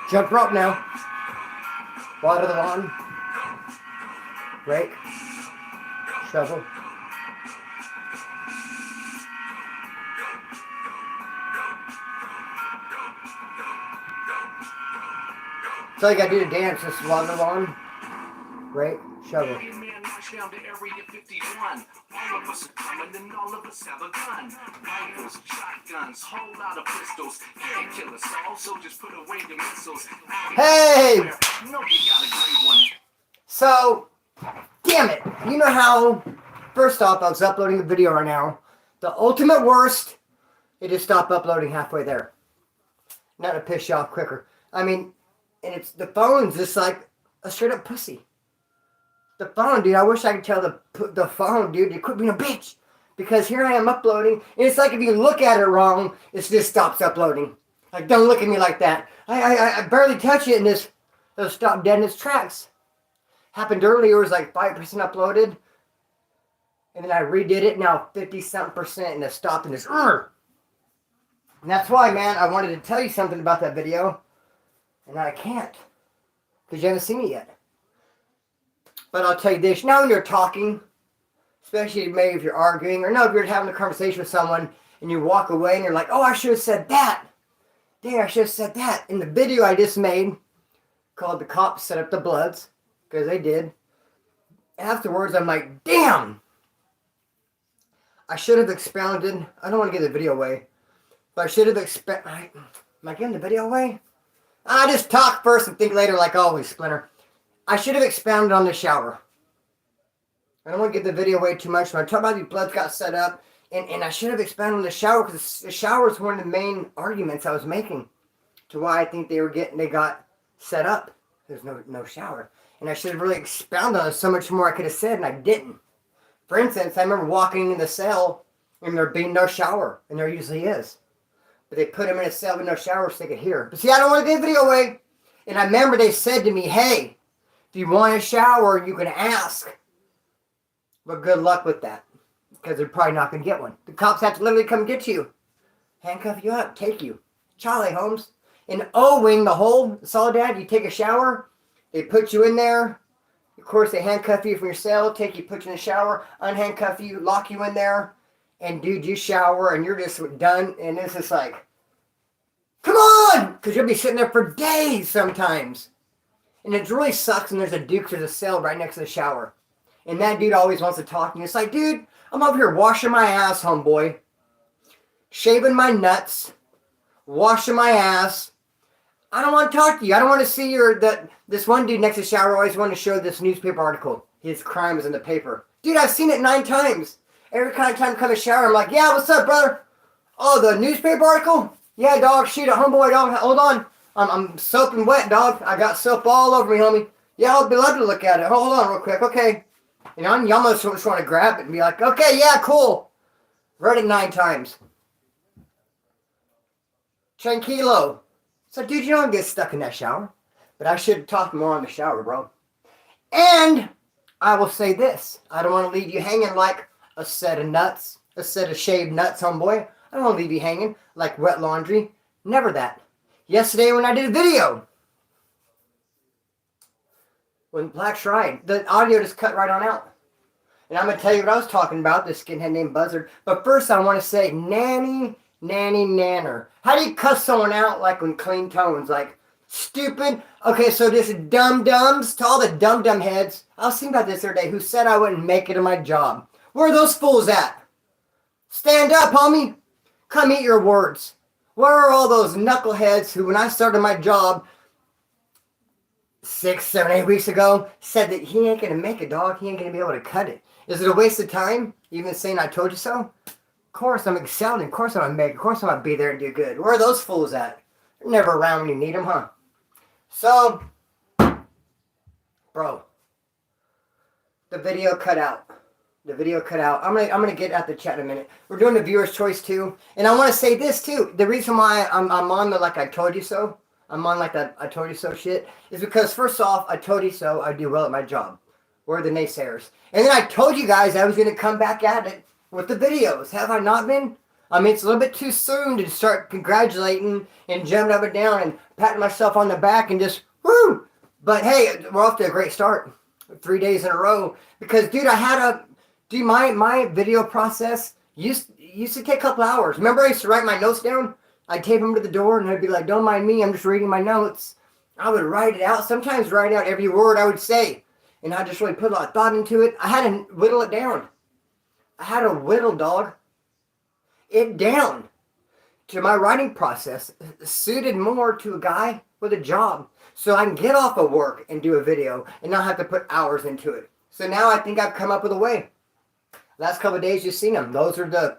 Jump rope now. Water the lawn. Rake. Shovel. So all you gotta do to dance is water the lawn. Rake. Shovel. Down to area 51. All of us are coming and all of us have a gun. Rifles, shotguns, whole lot of pistols. Can't kill us all, so just put away the missiles. Hey! You know you got a great one. So, damn it. You know how, first off, I was uploading a video right now. The ultimate worst, it just stopped uploading halfway there. Not to piss you off quicker. I mean, and it's, the phone's just like a straight up pussy. The phone, dude, I wish I could tell the phone, dude, to quit being a bitch. Because here I am uploading, and it's like if you look at it wrong, it just stops uploading. Like, don't look at me like that. I barely touch it, and it'll stop dead in its tracks. Happened earlier, it was like 5% uploaded. And then I redid it, now 50-something%, and it stopped, and it's And that's why, man, I wanted to tell you something about that video. And I can't. Because you haven't seen it yet. But I'll tell you this, now when you're talking, especially maybe if you're arguing, or no, if you're having a conversation with someone, and you walk away and you're like, oh, I should have said that. Dang, I should have said that. In the video I just made, called The Cops Set Up the Bloods, because they did. Afterwards, I'm like, damn. I should have expounded, I don't want to give the video away, but I should have am I giving the video away? I just talk first and think later like always, Splinter. I should have expounded on the shower. I don't want to give the video away too much. When I talk about these bloods got set up, and I should have expounded on the shower, because the shower is one of the main arguments I was making to why I think they got set up. There's no shower. And I should have really expounded on it. So much more I could have said, and I didn't. For instance, I remember walking in the cell, and there being no shower, and there usually is. But they put him in a cell with no shower so they could hear. But see, I don't want to give the video away. And I remember they said to me, hey, if you want a shower, you can ask. But good luck with that. Because they're probably not going to get one. The cops have to literally come get you. Handcuff you up. Take you. Charlie Holmes. In O-Wing, the whole Soledad, you take a shower. They put you in there. Of course, they handcuff you from your cell. Take you, put you in the shower. Unhandcuff you. Lock you in there. And dude, you shower. And you're just done. And it's just like, come on! Because you'll be sitting there for days sometimes. And it really sucks when there's a cell right next to the shower. And that dude always wants to talk to you. It's like, dude, I'm over here washing my ass, homeboy. Shaving my nuts. Washing my ass. I don't want to talk to you. I don't want to see this one dude next to the shower always wanted to show this newspaper article. His crime is in the paper. Dude, I've seen it 9 times. Every kind of time I come to the shower, I'm like, yeah, what's up, brother? Oh, the newspaper article? Yeah, dog, shoot it, homeboy, dog. Hold on. I'm soaping wet, dog. I got soap all over me, homie. Yeah, I'll be love to look at it. Hold on real quick. Okay. You know, you almost just want to grab it and be like, okay, yeah, cool. Read it 9 times. Tranquilo. So, dude, you don't get stuck in that shower. But I should talk more on the shower, bro. And I will say this. I don't want to leave you hanging like a set of nuts. A set of shaved nuts, homeboy. I don't want to leave you hanging like wet laundry. Never that. Yesterday when I did a video, when Black Shrine, the audio just cut right on out. And I'm going to tell you what I was talking about, this skinhead named Buzzard. But first I want to say, nanny, nanner. How do you cuss someone out like in clean tones? Like, stupid. Okay, so this dum-dums, to all the dum-dum heads. I was thinking about this the other day, who said I wouldn't make it in my job. Where are those fools at? Stand up, homie. Come eat your words. Where are all those knuckleheads who, when I started my job 6, 7, 8 weeks ago, said that he ain't going to make it, dog. He ain't going to be able to cut it. Is it a waste of time? Even saying I told you so? Of course I'm excelling. Of course I'm going to make it. Of course I'm going to be there and do good. Where are those fools at? They're never around when you need them, huh? So, bro, the video cut out. The video cut out. I'm gonna get at the chat in a minute. We're doing the viewer's choice too, and I want to say this too. The reason why I'm on the like I told you so. I'm on like that I told you so shit is because first off, I told you so. I do well at my job. We're the naysayers, and then I told you guys I was gonna come back at it with the videos. Have I not been? I mean, it's a little bit too soon to start congratulating and jumping up and down and patting myself on the back and just, woo! But hey, we're off to a great start. 3 days in a row. Because, dude, I had a, dude, my video process used to take a couple hours. Remember I used to write my notes down? I'd tape them to the door and I'd be like, don't mind me, I'm just reading my notes. I would write it out, sometimes write out every word I would say. And I just really put a lot of thought into it. I had to whittle it down. I had to whittle, dog, it down to my writing process, suited more to a guy with a job. So I can get off of work and do a video and not have to put hours into it. So now I think I've come up with a way. Last couple of days you've seen them. Those are the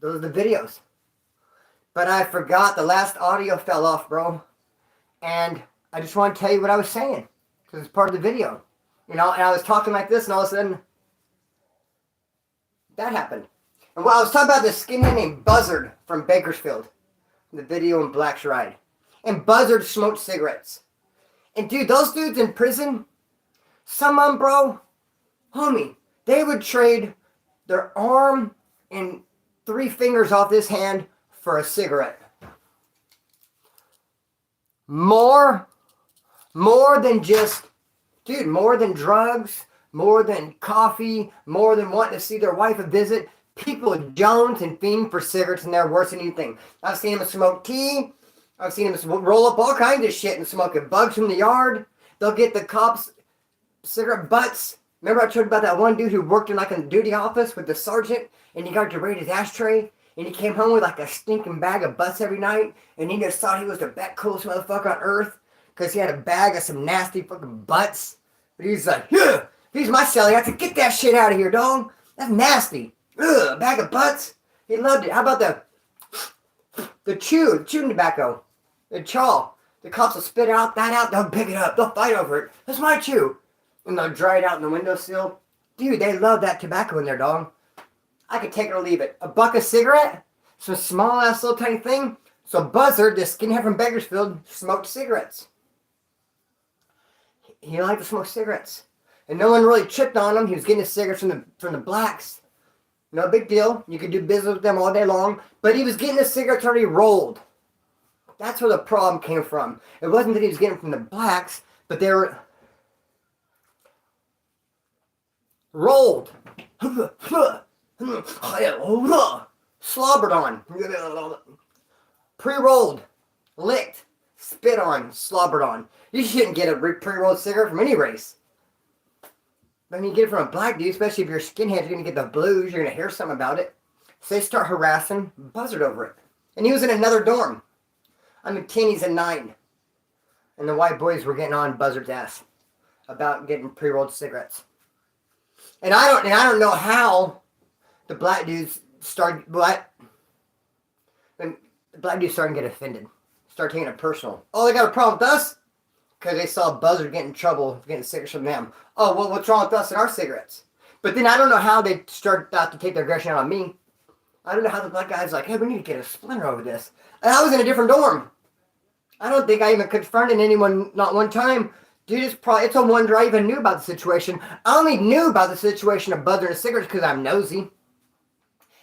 videos. But I forgot the last audio fell off, bro. And I just want to tell you what I was saying. Because it's part of the video. You know, and I was talking like this and all of a sudden that happened. And well, I was talking about this skinhead named Buzzard from Bakersfield. The video in Black's Ride. And Buzzard smoked cigarettes. And dude, those dudes in prison, some of them, bro, homie, they would trade their arm and 3 fingers off this hand for a cigarette. More than just, dude, more than drugs, more than coffee, more than wanting to see their wife a visit. People jones and fiend for cigarettes and they're worse than anything. I've seen them smoke tea. I've seen them roll up all kinds of shit and smoking bugs from the yard. They'll get the cops cigarette butts. Remember I told you about that one dude who worked in like a duty office with the sergeant and he got to rate his ashtray and he came home with like a stinking bag of butts every night and he just thought he was the coolest motherfucker on earth because he had a bag of some nasty fucking butts. But he's like, yeah, he's my cellie. I have to get that shit out of here, dog. That's nasty. Ugh, a bag of butts. He loved it. How about the chewing tobacco? The chaw. The cops will spit that out. They'll pick it up. They'll fight over it. That's my chew. And they'll dry it out in the windowsill. Dude, they love that tobacco in there, dog. I could take it or leave it. A buck of cigarette? Some small ass little tiny thing. So Buzzard, this skinhead from Bakersfield, smoked cigarettes. He liked to smoke cigarettes. And no one really chipped on him. He was getting his cigarettes from the blacks. No big deal. You could do business with them all day long. But he was getting his cigarettes already rolled. That's where the problem came from. It wasn't that he was getting them from the blacks, but they were rolled. Slobbered on. Pre-rolled. Licked. Spit on. Slobbered on. You shouldn't get a pre-rolled cigarette from any race. But when you get it from a black dude, especially if you're a skinhead, you're going to get the blues, you're going to hear something about it. So they start harassing Buzzard over it. And he was in another dorm. I mean, 10, he's a 9. And the white boys were getting on Buzzard's ass about getting pre-rolled cigarettes. And I don't know how the black dudes started, the black dudes started to get offended. Start taking it personal. Oh, they got a problem with us? Because they saw Buzzard get in trouble getting cigarettes from them. Oh, well, what's wrong with us and our cigarettes? But then I don't know how they start out to take their aggression out on me. I don't know how the black guy's like, hey, we need to get a splinter over this. And I was in a different dorm. I don't think I even confronted anyone, not one time. Dude, it's a wonder I even knew about the situation. I only knew about the situation of Buzzard and cigarettes because I'm nosy.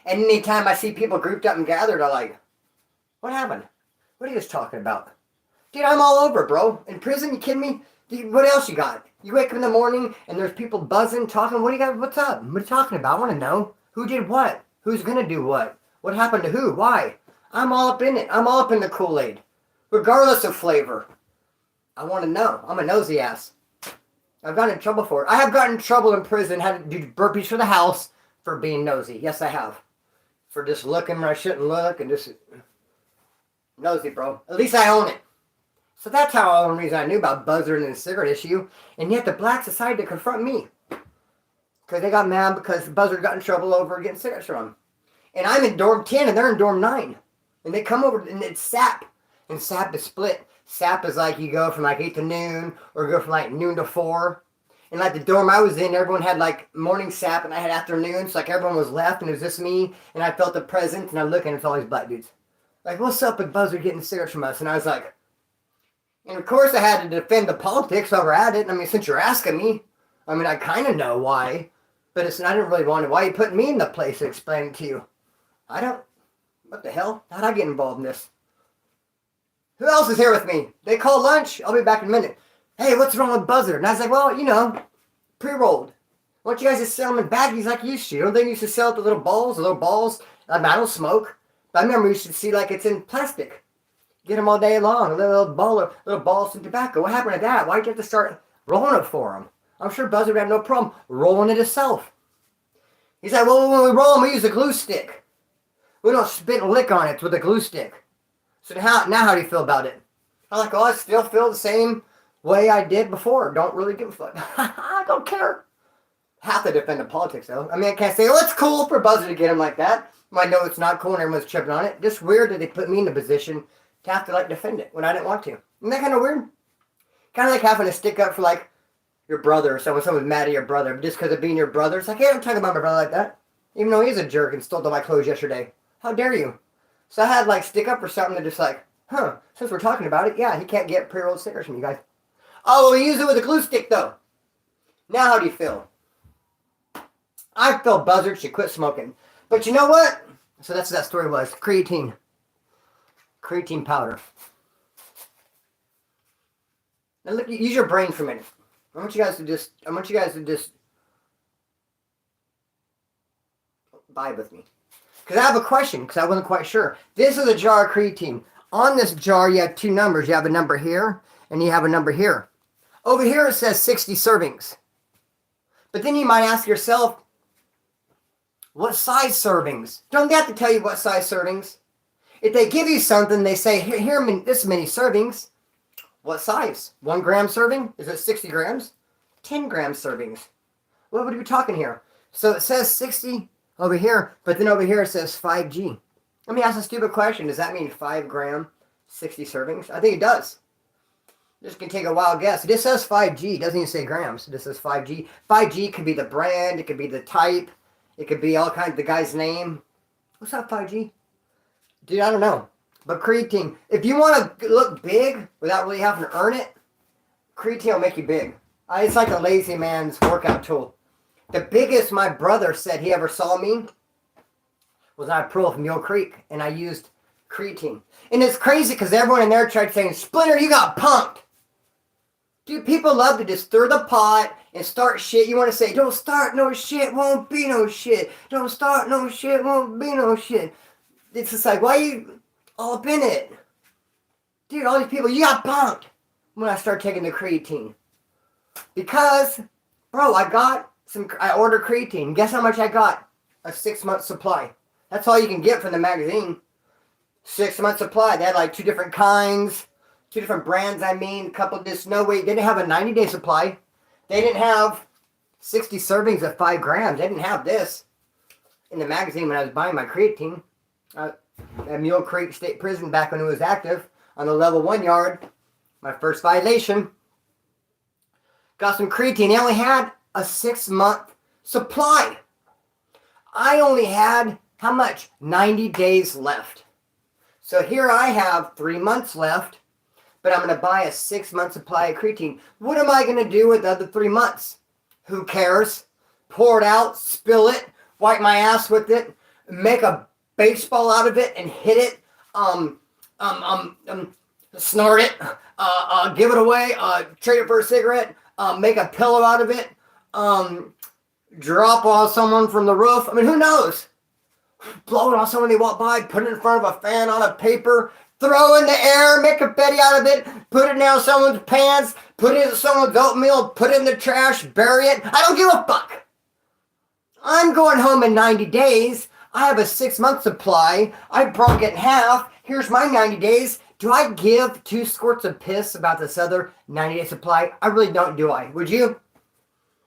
And anytime I see people grouped up and gathered, I'm like, what happened? What are you guys talking about? Dude, I'm all over, bro. In prison, you kidding me? Dude, what else you got? You wake up in the morning and there's people buzzing, talking. What do you got? What's up? What are you talking about? I want to know. Who did what? Who's going to do what? What happened to who? Why? I'm all up in it. I'm all up in the Kool-Aid. Regardless of flavor. I want to know. I'm a nosy ass. I've gotten in trouble for it. I have gotten in trouble in prison, had to do burpees for the house for being nosy. Yes, I have. For just looking where I shouldn't look and just nosy, bro. At least I own it. So that's how the only reason I knew about Buzzard and the cigarette issue. And yet the blacks decided to confront me. Because they got mad because Buzzard got in trouble over getting cigarettes from him. And I'm in dorm 10 and they're in dorm 9. And they come over and it's SAP. And SAP is split. SAP is like you go from like 8 to noon or go from like noon to 4. And like the dorm I was in, everyone had like morning SAP and I had afternoon. So like everyone was left and it was just me. And I felt the presence and I look and it's all these black dudes. Like, what's up with Buzzard getting cigarettes from us? And I was like, and of course I had to defend the politics while we're at it. I mean, since you're asking me, I mean, I kind of know why. But I didn't really want it. Why are you putting me in the place to explain it to you? I don't. What the hell? How'd I get involved in this? Who else is here with me? They call lunch. I'll be back in a minute. Hey, what's wrong with Buzzard? And I was like, well, you know, pre-rolled. Why don't you guys just sell them in baggies like you used to? You don't think you used to sell it the little balls? I don't smoke. But I remember you should see like it's in plastic. Get them all day long. A little balls of tobacco. What happened to that? Why'd you have to start rolling it for them? I'm sure Buzzard would have no problem rolling it himself. He's like, well, when we roll them, we use a glue stick. We don't spit and lick on it with a glue stick. So now how do you feel about it? I'm like, oh, I still feel the same way I did before. Don't really give a fuck. I don't care. Have to defend the politics, though. I mean, I can't say, oh, it's cool for Buzzard to get him like that. I know it's not cool and everyone's tripping on it. Just weird that they put me in the position to have to, like, defend it when I didn't want to. Isn't that kind of weird? Kind of like having to stick up for, like, your brother or someone's mad at your brother. But just because of being your brother, it's like, hey, I'm talking about my brother like that. Even though he's a jerk and stole all my clothes yesterday. How dare you? So I had, like, stick up for something that just like, since we're talking about it, yeah, he can't get pre-rolled stickers from you guys. Oh, well, we use it with a glue stick, though. Now how do you feel? I feel Buzzard should quit smoking. But you know what? So that's what that story was. Creatine. Creatine powder. Now look, use your brain for a minute. I want you guys to just vibe with me. Because I have a question, because I wasn't quite sure. This is a jar of creatine. On this jar, you have two numbers. You have a number here, and you have a number here. Over here, it says 60 servings. But then you might ask yourself, what size servings? Don't they have to tell you what size servings? If they give you something, they say, here this many servings. What size? 1 gram serving? Is it 60 grams? 10 gram servings. What would we be talking here? So it says 60 over here, but then over here it says 5G. Let me ask a stupid question. Does that mean 5 gram, 60 servings? I think it does. This can take a wild guess. It just says 5G. It doesn't even say grams. It just says 5G. 5G could be the brand. It could be the type. It could be all kinds of the guy's name. What's up, 5G? Dude, I don't know. But creatine, if you want to look big without really having to earn it, creatine will make you big. It's like a lazy man's workout tool. The biggest my brother said he ever saw me was I pro from Mule Creek, and I used creatine. And it's crazy because everyone in there tried saying, Splinter, you got punked. Dude, people love to just stir the pot and start shit. You want to say, don't start no shit, won't be no shit. Don't start no shit, won't be no shit. It's just like, why are you all up in it? Dude, all these people, you got punked when I start taking the creatine. Because, bro, I ordered creatine. Guess how much I got? A 6-month supply. That's all you can get from the magazine. 6-month supply. They had like 2 different kinds. 2 different brands, a couple of this. No, wait, they didn't have a 90-day supply. They didn't have 60 servings of 5 grams. They didn't have this in the magazine when I was buying my creatine. At Mule Creek State Prison back when it was active on the level 1 yard. My first violation. Got some creatine. They only had a 6-month supply. I only had, how much? 90 days left. So here I have 3 months left. But I'm going to buy a 6-month supply of creatine. What am I going to do with the other 3 months? Who cares? Pour it out, spill it, wipe my ass with it, make a baseball out of it and hit it, snort it, give it away, trade it for a cigarette, make a pillow out of it, drop on someone from the roof. I mean, who knows? Blow it on someone they walk by, put it in front of a fan on a paper, throw in the air, make a confetti out of it, put it down someone's pants, put it in someone's oatmeal, put it in the trash, bury it. I don't give a fuck. I'm going home in 90 days. I have a 6-month supply. I broke it in half. Here's my 90 days. Do I give 2 squirts of piss about this other 90-day supply? I really don't, do I? Would you?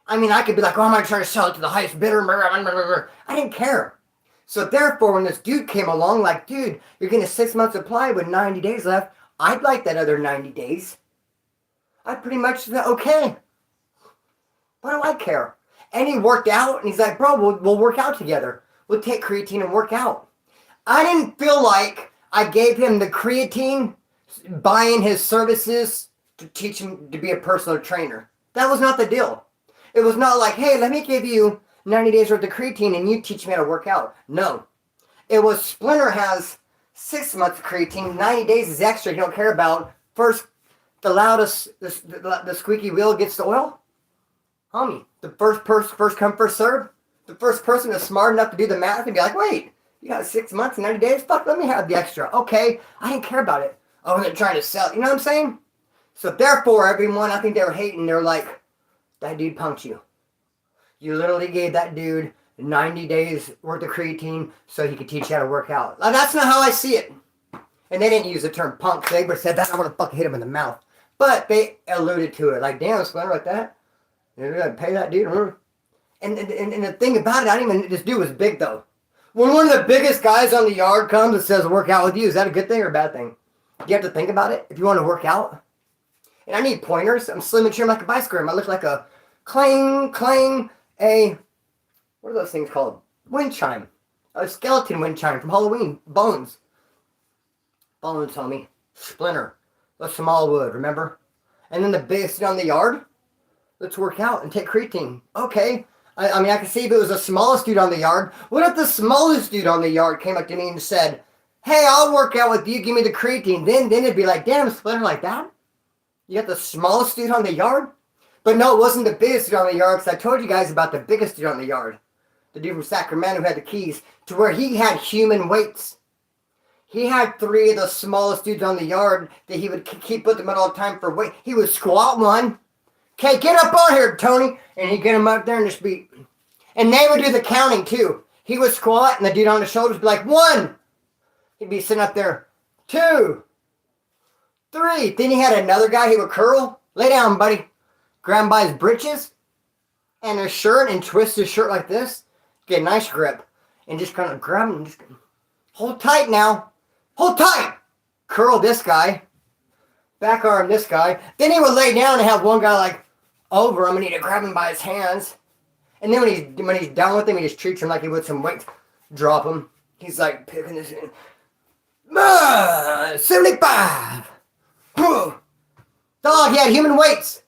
I mean, I could be like, oh, I'm going to try to sell it to the highest bidder. I didn't care. So therefore, when this dude came along, like, dude, you're getting a 6-month supply with 90 days left. I'd like that other 90 days. I pretty much said, okay. What do I care? And he worked out, and he's like, bro, we'll work out together. We'll take creatine and work out. I didn't feel like I gave him the creatine, buying his services to teach him to be a personal trainer. That was not the deal. It was not like, hey, let me give you 90 days worth of creatine and you teach me how to work out. No. It was Splinter has 6 months of creatine, 90 days is extra you don't care about. First, the loudest, the squeaky wheel gets the oil. Homie, the first come, first serve. The first person is smart enough to do the math and be like, wait, you got 6 months and 90 days? Fuck, let me have the extra. Okay, I didn't care about it. Oh, they're trying to sell. You know what I'm saying? So therefore, everyone, I think they were hating. They're like, that dude punked you. You literally gave that dude 90 days worth of creatine so he could teach you how to work out. Now, that's not how I see it. And they didn't use the term punk. They would said that I want to fucking hit him in the mouth. But they alluded to it. Like, damn, Splinter, like that? You're going to pay that dude? And the thing about it, I didn't even, this dude was big though. When one of the biggest guys on the yard comes and says, work out with you, is that a good thing or a bad thing? You have to think about it if you want to work out. And I need pointers. I'm slim and trim like a bicycle. I look like a clang, what are those things called? Wind chime. A skeleton wind chime from Halloween. Bones, homie. Splinter. The small wood, remember? And then the biggest dude on the yard. Let's work out and take creatine. Okay. I mean, I can see if it was the smallest dude on the yard. What if the smallest dude on the yard came up to me and said, hey, I'll work out with you. Give me the creatine. Then it'd be like, damn, Splinter, like that? You got the smallest dude on the yard? But no, it wasn't the biggest dude on the yard because I told you guys about the biggest dude on the yard. The dude from Sacramento who had the keys to where he had human weights. He had 3 of the smallest dudes on the yard that he would keep with them at all time for weight. He would squat one. Okay, get up on here, Tony. And he'd get him up there and just be... And they would do the counting, too. He would squat, and the dude on his shoulders would be like, 1. He'd be sitting up there. 2. 3. Then he had another guy he would curl. Lay down, buddy. Grab him by his britches and his shirt and twist his shirt like this. Get a nice grip. And just kind of grab him and just... Hold tight now. Hold tight. Curl this guy. Back arm this guy. Then he would lay down and have one guy like over him and he'd grab him by his hands. And then when he's done with him, he just treats him like he would some weights. Drop him. He's like picking this in. 75. Dog, he had human weights.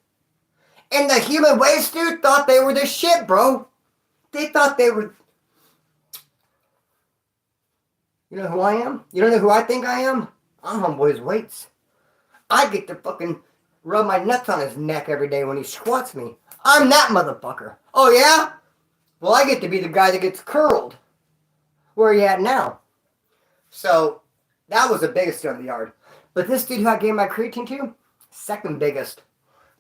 And the human weights, dude, thought they were the shit, bro. They thought they were... You know who I am? You don't know who I think I am? I'm Homeboy's weights. I get to fucking rub my nuts on his neck every day when he squats me. I'm that motherfucker. Oh, yeah? Well, I get to be the guy that gets curled. Where are you at now? So, that was the biggest dude in the yard. But this dude who I gave my creatine to, second biggest.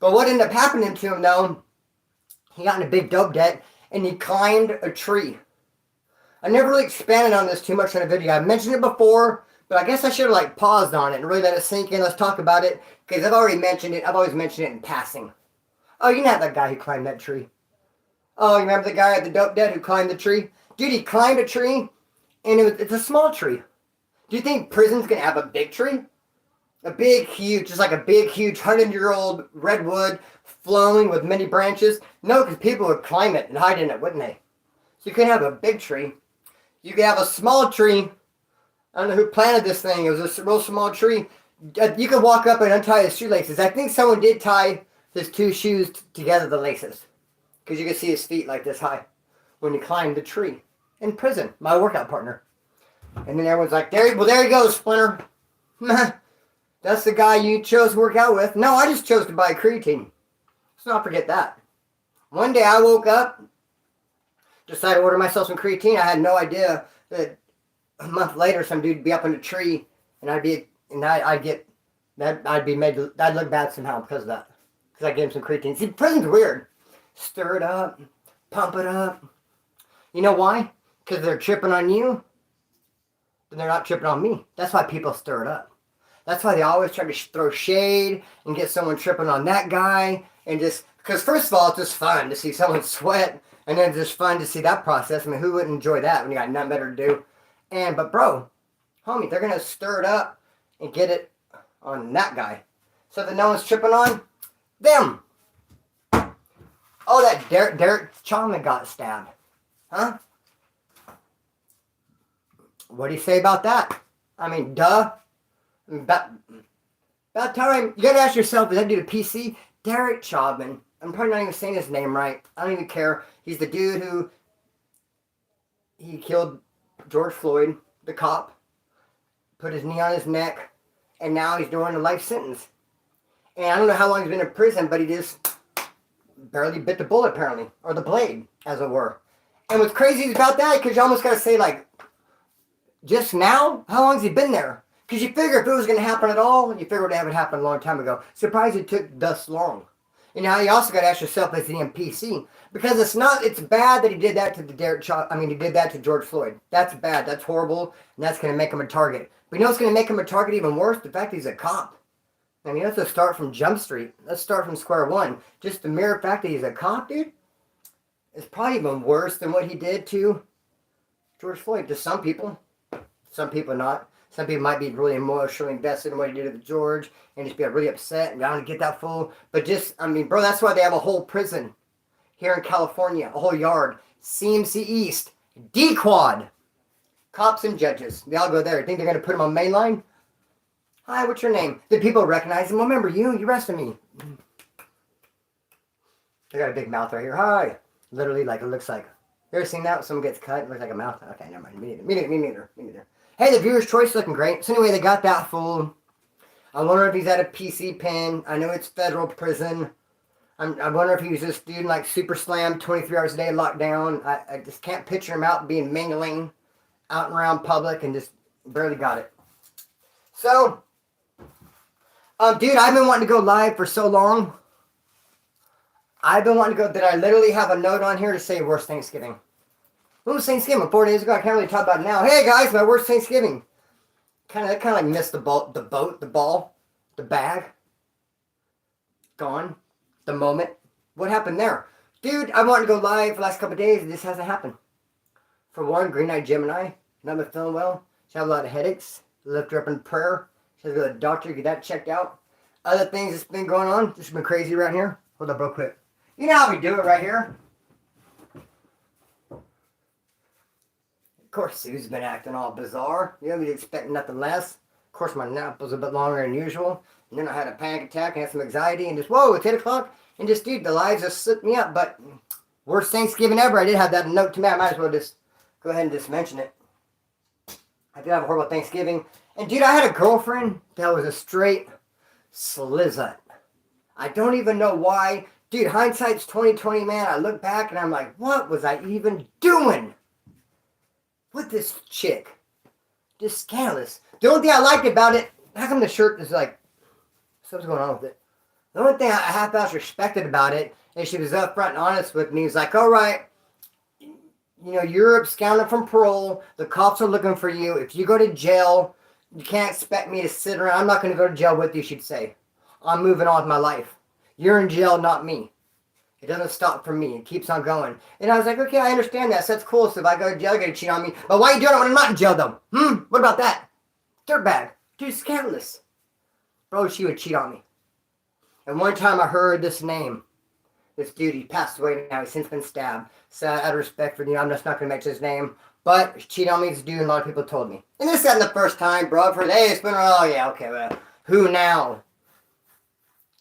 But what ended up happening to him, though, he got in a big dope debt, and he climbed a tree. I never really expanded on this too much in a video. I mentioned it before, but I guess I should have paused on it and really let it sink in. Let's talk about it, because I've already mentioned it. I've always mentioned it in passing. Oh, you know that guy who climbed that tree. Oh, you remember the guy at the dope den who climbed the tree? Dude, he climbed a tree, and it's a small tree. Do you think prison's going to have a big tree? A big, huge, just like a big, huge 100-year-old redwood flowing with many branches? No, because people would climb it and hide in it, wouldn't they? So you couldn't have a big tree. You could have a small tree. I don't know who planted this thing. It was a real small tree. You could walk up and untie his shoelaces. I think someone did tie his 2 shoes together, the laces. Because you could see his feet like this high when he climbed the tree. In prison, my workout partner. And then everyone's like, there you go, Splinter. That's the guy you chose to work out with. No, I just chose to buy creatine. Let's not forget that. One day I woke up, decided to order myself some creatine. I had no idea that a month later some dude would be up in a tree and I'd look bad somehow because of that. Because I gave him some creatine. See, prison's weird. Stir it up, pump it up. You know why? Because they're tripping on you, then they're not tripping on me. That's why people stir it up. That's why they always try to throw shade and get someone tripping on that guy. And just, because first of all, it's just fun to see someone sweat. And then it's just fun to see that process. I mean, who wouldn't enjoy that when you got nothing better to do? But bro, homie, they're going to stir it up and get it on that guy. So that no one's tripping on them. Oh, that Derek Chauvin got stabbed. Huh? What do you say about that? I mean, duh. About time. You gotta ask yourself, is that dude a PC? Derek Chauvin. I'm probably not even saying his name right. I don't even care. He's the dude who he killed George Floyd, the cop, put his knee on his neck, and now he's doing a life sentence. And I don't know how long he's been in prison, but he just barely bit the bullet, apparently, or the blade, as it were. And what's crazy about that, because you almost got to say, like, just now? How long has he been there? Because you figure if it was going to happen at all, you figure it would happen a long time ago. Surprised it took thus long. And now you also got to ask yourself, is he in PC? Because it's bad that he did that to he did that to George Floyd. That's bad. That's horrible. And that's going to make him a target. But you know what's going to make him a target even worse? The fact that he's a cop. I mean, let's start from Jump Street. Let's start from square one. Just the mere fact that he's a cop, dude, is probably even worse than what he did to George Floyd. To some people. Some people not. Some people might be really emotionally invested in what he did to George and just be really upset and I don't get that full. But bro, that's why they have a whole prison here in California, a whole yard. CMC East, D-Quad. Cops and judges. They all go there. You think they're going to put him on mainline? Hi, what's your name? Did people recognize him? Well, remember you arrested me. They got a big mouth right here. Hi. Literally, like it looks like. You ever seen that? Someone gets cut, it looks like a mouth. Okay, never mind. Me neither. Hey, the viewer's choice looking great. So anyway, they got that fool. I wonder if he's at a PC pen. I know it's federal prison. I wonder if he was just doing like super slam 23 hours a day lockdown. I just can't picture him out being mingling out and around public and just barely got it. So, dude, I've been wanting to go live for so long. I've been wanting to go that I literally have a note on here to say worst Thanksgiving. When was Thanksgiving? 4 days ago. I can't really talk about it now. Hey guys, my worst Thanksgiving. Kind of like missed the ball, the bag. Gone. The moment. What happened there? Dude, I wanted to go live for the last couple of days and this hasn't happened. For one, Green-Eyed Gemini. Not been feeling well. She had a lot of headaches. Lift her up in prayer. She has to go to the doctor to get that checked out. Other things that's been going on. This has been crazy around here. Hold up real quick. You know how we do it right here. Of course, Sue's been acting all bizarre. You know, we'd expect nothing less. Of course, my nap was a bit longer than usual. And then I had a panic attack and had some anxiety. And just, whoa, it's 8 o'clock. And just, dude, the lives just slipped me up. But worst Thanksgiving ever. I did have that note to me. I might as well just go ahead and just mention it. I did have a horrible Thanksgiving. And, dude, I had a girlfriend that was a straight slizzut. I don't even know why. Dude, hindsight's 20/20, man. I look back and I'm like, what was I even doing with this chick? Just scandalous. The only thing I liked about it, how come the shirt is like, something's going on with it? The only thing I half-ass respected about it is she was upfront and honest with me. He's like, all right, you know, you're absconding from parole. The cops are looking for you. If you go to jail, you can't expect me to sit around. I'm not going to go to jail with you, she'd say. I'm moving on with my life. You're in jail, not me. It doesn't stop for me. It keeps on going. And I was like, okay, I understand that. So that's cool. So if I go to jail, you're going to cheat on me. But why are you doing it when I'm not in jail, though? What about that? Dirtbag. Dude, scandalous. Bro, she would cheat on me. And one time I heard this name. This dude, he passed away now. He's since been stabbed. So out of respect for, I'm just not going to mention his name. But cheat on me is a dude, and a lot of people told me. And this isn't the first time, bro. I've heard, hey, it's been, oh, yeah, okay, well, who now?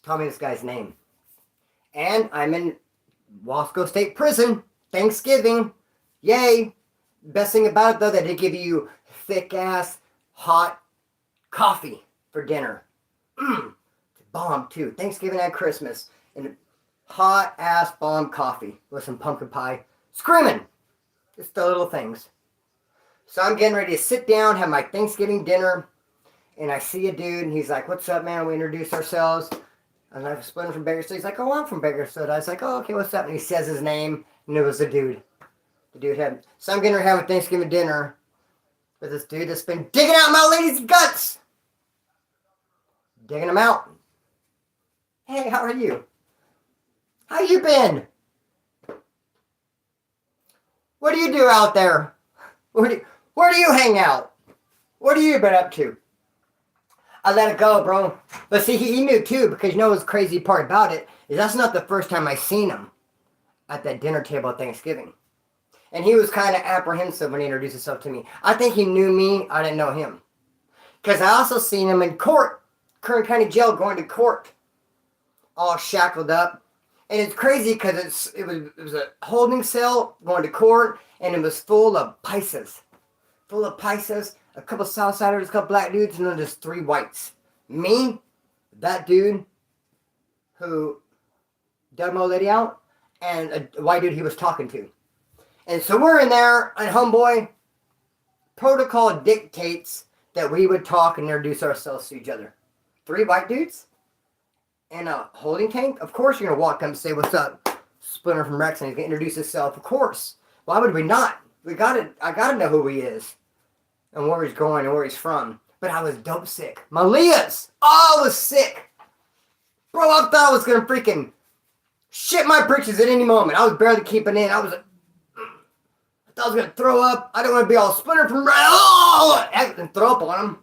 Tell me this guy's name. And I'm in Wasco State Prison. Thanksgiving. Yay. Best thing about it, though, that they give you thick-ass, hot coffee for dinner. Bomb, too. Thanksgiving and Christmas. And hot-ass bomb coffee with some pumpkin pie. Screaming. Just the little things. So I'm getting ready to sit down, have my Thanksgiving dinner. And I see a dude, and he's like, what's up, man? We introduce ourselves. And I was splitting from Bakersfield. He's like, oh, I'm from Bakersfield. I was like, oh, okay, what's up? And he says his name, and it was the dude. The dude had. So I'm getting ready to have a Thanksgiving dinner with this dude that's been digging out my lady's guts. Digging them out. Hey, how are you? How you been? What do you do out there? Where do you hang out? What have you been up to? I let it go, bro. But see, he knew too, because you know what's the crazy part about it is that's not the first time I seen him at that dinner table at Thanksgiving. And he was kind of apprehensive when he introduced himself to me. I think he knew me. I didn't know him. Because I also seen him in court, Kern County Jail, going to court, all shackled up. And it's crazy because it was a holding cell going to court, and it was full of paisas. Full of paisas, a couple Southsiders, a couple black dudes, and then just 3 whites. Me, that dude who dug my old lady out, and a white dude he was talking to. And so we're in there, and homeboy, protocol dictates that we would talk and introduce ourselves to each other. 3 white dudes in a holding tank. Of course you're going to walk up and say, what's up? Splinter from Rex, and he's going to introduce himself. Of course. Why would we not? I got to know who he is and where he's going and where he's from. But I was dope sick. Malias! Oh, I was sick. Bro, I thought I was going to freaking shit my britches at any moment. I was barely keeping in. I thought I was going to throw up. I don't want to be all Splinter from Rex. Oh! And throw up on him.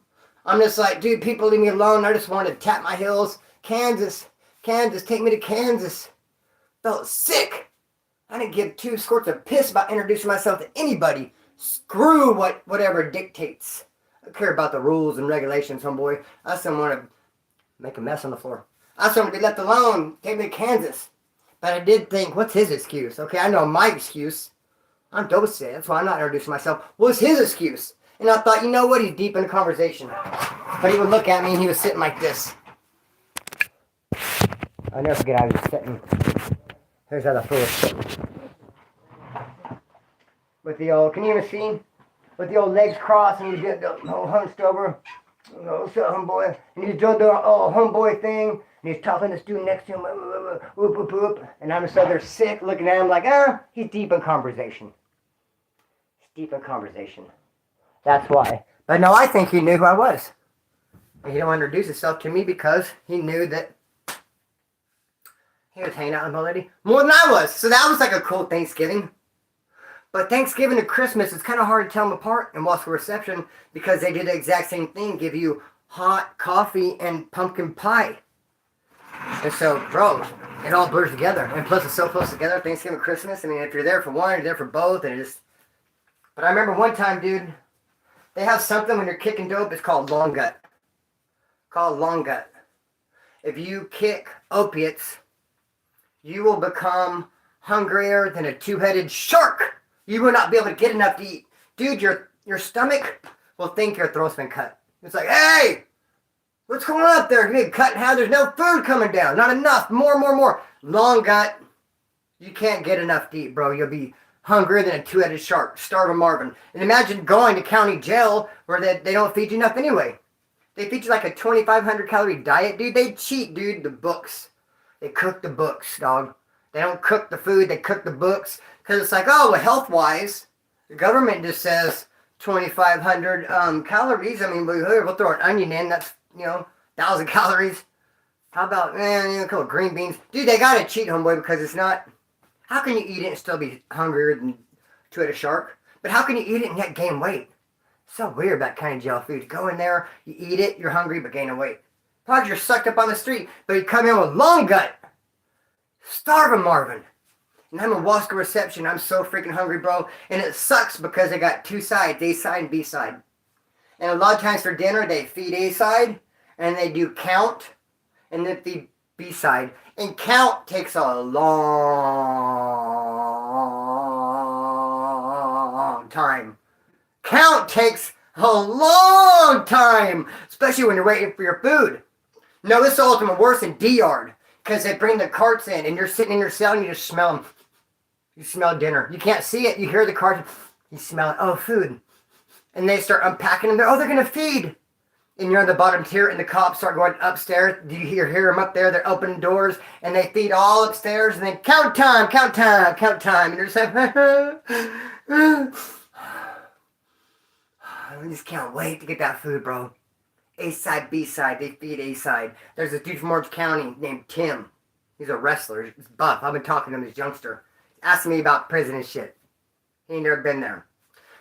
I'm just like, dude, people leave me alone. I just wanted to tap my heels. Kansas, take me to Kansas. Felt sick. I didn't give 2 squirts of piss about introducing myself to anybody. Screw whatever dictates. I don't care about the rules and regulations, homeboy. I just don't want to make a mess on the floor. I just want to be left alone. Take me to Kansas. But I did think, what's his excuse? Okay, I know my excuse. I'm dope sick. That's why I'm not introducing myself. What's his excuse? And I thought, you know what? He's deep in the conversation. But he would look at me and he was sitting like this. I'll never forget, I was just sitting. Here's how the fool was sitting. With the old, can you even see? With the old legs crossed and you get the whole hunched over. What's up, homeboy? And he's doing the homeboy thing. And he's talking to this dude next to him. Whoop, whoop, whoop. And I'm just there sick looking at him like, he's deep in conversation. He's deep in conversation. That's why. But no, I think he knew who I was. He didn't want to introduce himself to me because he knew that he was hanging out with my lady more than I was. So that was like a cool Thanksgiving. But Thanksgiving and Christmas, it's kind of hard to tell them apart in Wasco Reception because they did the exact same thing. Give you hot coffee and pumpkin pie. And so, bro, it all blurs together. And plus it's so close together, Thanksgiving and Christmas. I mean, if you're there for one, you're there for both. And it just... But I remember one time, dude, they have something when you're kicking dope. It's called long gut. If you kick opiates, you will become hungrier than a 2-headed shark. You will not be able to get enough to eat. Dude, your stomach will think your throat's been cut. It's like, hey, what's going on up there? You get cut in half. There's no food coming down. Not enough. More. Long gut. You can't get enough to eat, bro. You'll be hungrier than a 2-headed shark. Starving Marvin. And imagine going to county jail where they don't feed you enough anyway. They feed you like a 2,500 calorie diet, dude. They cheat, dude. The books. They cook the books, dog. They don't cook the food. They cook the books. Because it's like, oh, well, health-wise, the government just says 2,500 calories. I mean, we'll throw an onion in. That's, 1,000 calories. How about, a couple of green beans? Dude, they got to cheat, homeboy, because it's not... How can you eat it and still be hungrier than 2-headed shark? But how can you eat it and yet gain weight? So weird, that kind of jail food. You go in there, you eat it, you're hungry, but gaining weight. Probably you're sucked up on the street, but you come in with long gut. Starving Marvin. And I'm in Wasco Reception. I'm so freaking hungry, bro. And it sucks because they got 2 sides, A side and B side. And a lot of times for dinner, they feed A side, and they do count, and then feed B side. And count takes a long time. Count takes a long time, especially when you're waiting for your food. No, this is ultimate worse than D-Yard, because they bring the carts in, and you're sitting in your cell, and you just smell them. You smell dinner. You can't see it. You hear the carts. You smell it. Oh, food. And they start unpacking them. They're going to feed. And you're on the bottom tier, and the cops start going upstairs. Do you hear them up there? They're opening doors, and they feed all upstairs, and then count time. And you're just like, I just can't wait to get that food, bro. A side, B side, they feed A side. There's a dude from Orange County named Tim. He's a wrestler. He's buff. I've been talking to him, this youngster. Asking me about prison and shit. He ain't never been there.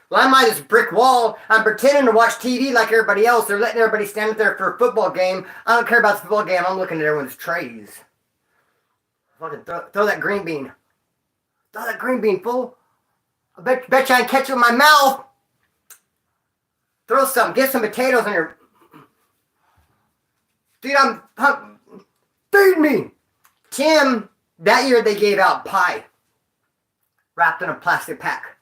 Well, I'm by this brick wall. I'm pretending to watch TV like everybody else. They're letting everybody stand up there for a football game. I don't care about the football game. I'm looking at everyone's trays. Fucking throw that green bean. Throw that green bean, fool. I bet you I can catch it with my mouth. Throw some. Get some potatoes on your... Dude, feed me. Tim That year they gave out pie wrapped in a plastic pack.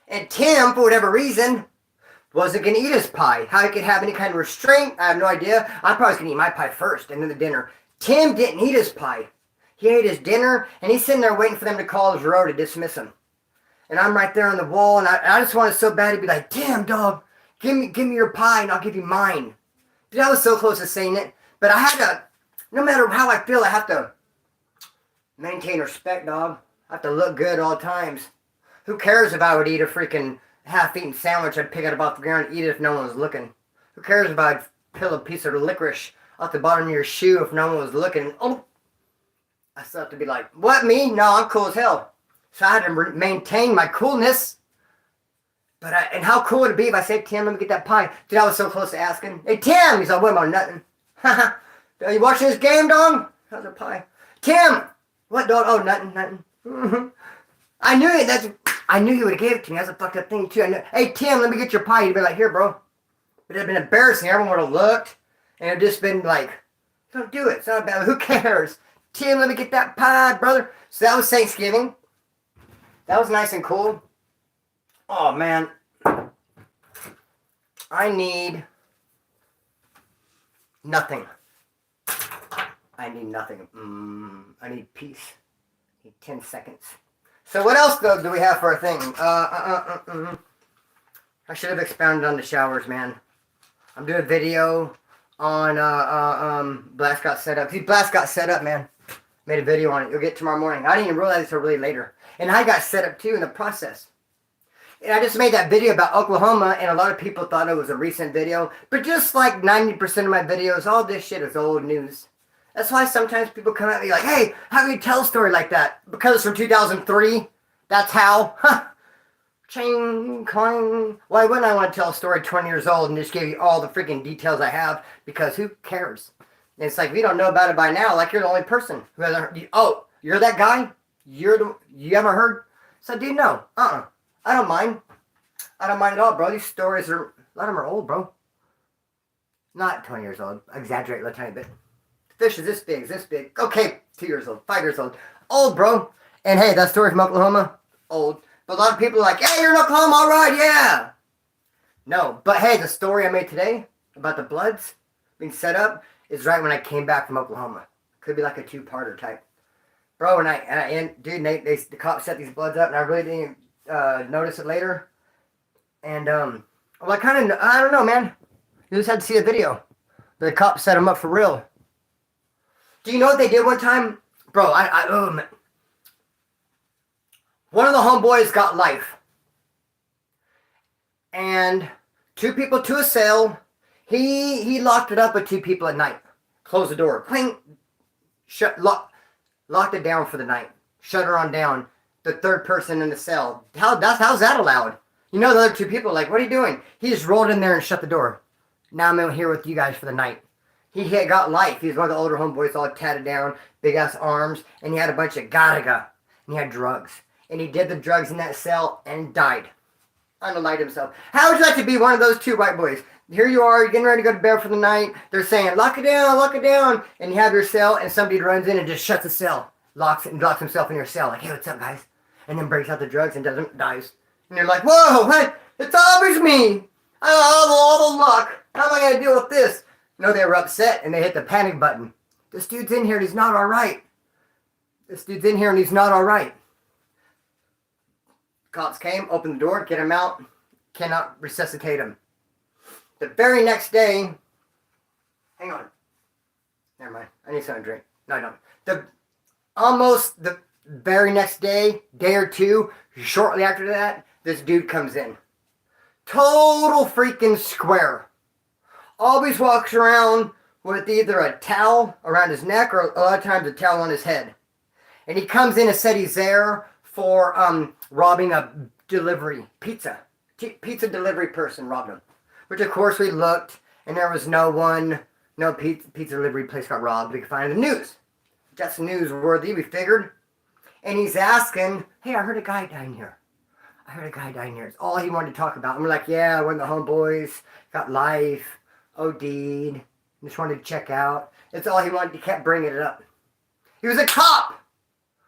And Tim, for whatever reason, wasn't going to eat his pie. How he could have any kind of restraint, I have no idea. I probably was going to eat my pie first and then the dinner. Tim didn't eat his pie. He ate his dinner, and he's sitting there waiting for them to call his row to dismiss him. And I'm right there on the wall, and I just wanted so bad to be like, damn, dog, give me your pie, and I'll give you mine. Dude, I was so close to saying it, but I had to, no matter how I feel, I have to maintain respect, dog. I have to look good all times. Who cares if I would eat a freaking half-eaten sandwich? I'd pick it up off the ground and eat it if no one was looking. Who cares if I'd peel a piece of licorice off the bottom of your shoe if no one was looking? Oh, I still have to be like, what, me? No, I'm cool as hell. So I had to maintain my coolness. But and how cool would it be if I said, Tim, let me get that pie? Dude, I was so close to asking. Hey, Tim! He's like, what about nothing? Haha. Are you watching this game, dog? How's the pie? Tim! What, dog? Oh, nothing. I knew it. I knew you would have gave it to me. That's a fucked up thing, too. I knew, hey, Tim, let me get your pie. You'd be like, here, bro. It would have been embarrassing. Everyone would have looked. And it would just been like, don't do it. It's not bad. Who cares? Tim, let me get that pie, brother. So that was Thanksgiving. That was nice and cool. Oh, man. I need nothing. I need nothing. I need peace. I need 10 seconds. So what else, though, do we have for a thing? I should have expounded on the showers, man. I'm doing a video on Blast Got Set Up. See, Blast got set up, man. Made a video on it. You'll get tomorrow morning. I didn't even realize it until really later. And I got set up, too, in the process. And I just made that video about Oklahoma, and a lot of people thought it was a recent video. But just like 90% of my videos, all this shit is old news. That's why sometimes people come at me like, hey, how can you tell a story like that? Because it's from 2003? That's how? Ching, clang. Why wouldn't I want to tell a story 20 years old and just give you all the freaking details I have? Because who cares? And it's like, we don't know about it by now. Like, you're the only person who hasn't heard. Oh, you're that guy? You haven't heard? So, dude, no. I don't mind. I don't mind at all, bro. These stories are, a lot of them are old, bro. Not 20 years old. I exaggerate a tiny bit. The fish is this big. Okay, 2 years old, 5 years old. Old, bro. And hey, that story from Oklahoma, old. But a lot of people are like, hey, you're in Oklahoma, all right, yeah. No, but hey, the story I made today about the Bloods being set up is right when I came back from Oklahoma. Could be like a two-parter type. Bro, dude, the cops set these Bloods up, and I really didn't notice it later. And, well, I don't know, man. You just had to see the video. The cops set them up for real. Do you know what they did one time? Bro, man. One of the homeboys got life. And 2 people to a cell. He locked it up with 2 people at night. Closed the door. Cling. Locked it down for the night. Shut her on down. The 3rd person in the cell. How's that allowed? You know the other 2 people like, what are you doing? He just rolled in there and shut the door. Now I'm in here with you guys for the night. He had got life. He was one of the older homeboys, all tatted down, big ass arms, and he had a bunch of garaga. And he had drugs. And he did the drugs in that cell and died. Unalived himself. How would you like to be one of those 2 white boys? Here you are, you're getting ready to go to bed for the night. They're saying, lock it down. And you have your cell, and somebody runs in and just shuts the cell. Locks himself in your cell. Like, hey, what's up, guys? And then breaks out the drugs and dies. And you're like, whoa, what? It's always me. I have all the luck. How am I going to deal with this? No, they were upset, and they hit the panic button. This dude's in here, and he's not all right. Cops came, opened the door, get him out. Cannot resuscitate him. The very next day, hang on. Never mind. I need something to drink. No, I don't. Almost the very next day or 2, shortly after that, this dude comes in. Total freaking square. Always walks around with either a towel around his neck or a lot of times a towel on his head. And he comes in and said he's there for robbing a delivery pizza delivery person robbed him. Which of course we looked and there was no pizza delivery place got robbed. We could find in the news. That's newsworthy, we figured. And he's asking, hey, I heard a guy dying here. It's all he wanted to talk about. And we're like, yeah, one of the homeboys got life. OD'd, just wanted to check out. That's all he wanted. He kept bringing it up. He was a cop.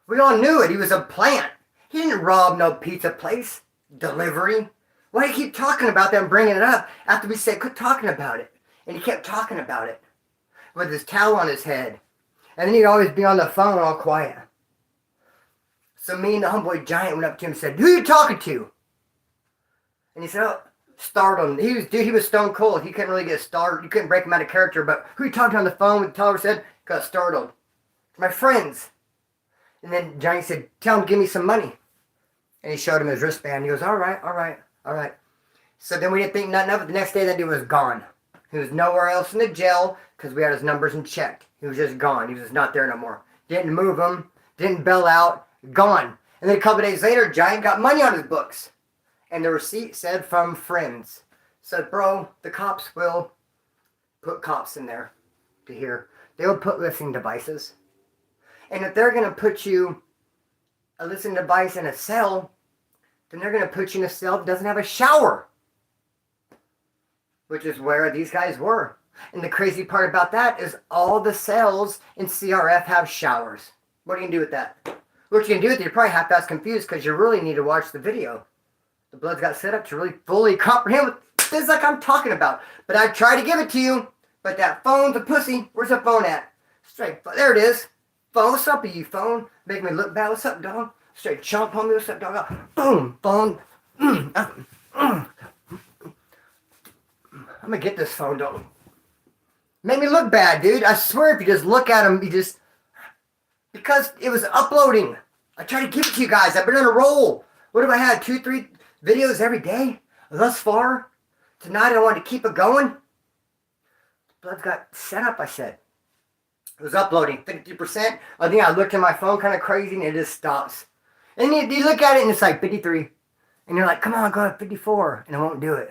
We all knew it. He was a plant. He didn't rob no pizza place. Delivery. Why do you keep talking about that and bringing it up after we said quit talking about it? And he kept talking about it with his towel on his head. And then he'd always be on the phone all quiet. So me and the homeboy Giant went up to him and said, who are you talking to? And he said, oh, startled him. He was stone cold. He couldn't really get started. You couldn't break him out of character. But who are you talking to on the phone? With the teller said, got startled. My friends. And then Giant said, tell him, give me some money. And he showed him his wristband. He goes, all right. So then we didn't think nothing of it. The next day, that dude was gone. He was nowhere else in the jail because we had his numbers and checked. He was just gone. He was just not there no more. Didn't move him. Didn't bail out. Gone. And then a couple of days later, Giant got money on his books. And the receipt said from friends. Said, bro, the cops will put cops in there to hear. They will put listening devices. And if they're going to put you a listening device in a cell, then they're going to put you in a cell that doesn't have a shower. Which is where these guys were. And the crazy part about that is all the cells in CRF have showers. What are you going to do with that? What you can do with it, you're probably half-assed confused because you really need to watch the video. The Blood's got set up to really fully comprehend what this is like I'm talking about. But I try to give it to you, but that phone's a pussy. Where's the phone at? Straight, there it is. Phone, what's up with you, phone? Make me look bad. What's up, dog? Straight chomp on me. What's up, dog? Boom, phone. I'm gonna get this phone, dog. Make me look bad, dude. I swear if you just look at him, because it was uploading. I try to give it to you guys. I've been on a roll. What have I had? 2-3 videos every day thus far? Tonight I wanted to keep it going. Blood's got set up, I said. It was uploading 50%. I think I looked at my phone kind of crazy and it just stops. And you look at it and it's like 53. And you're like, come on, go to 54. And it won't do it.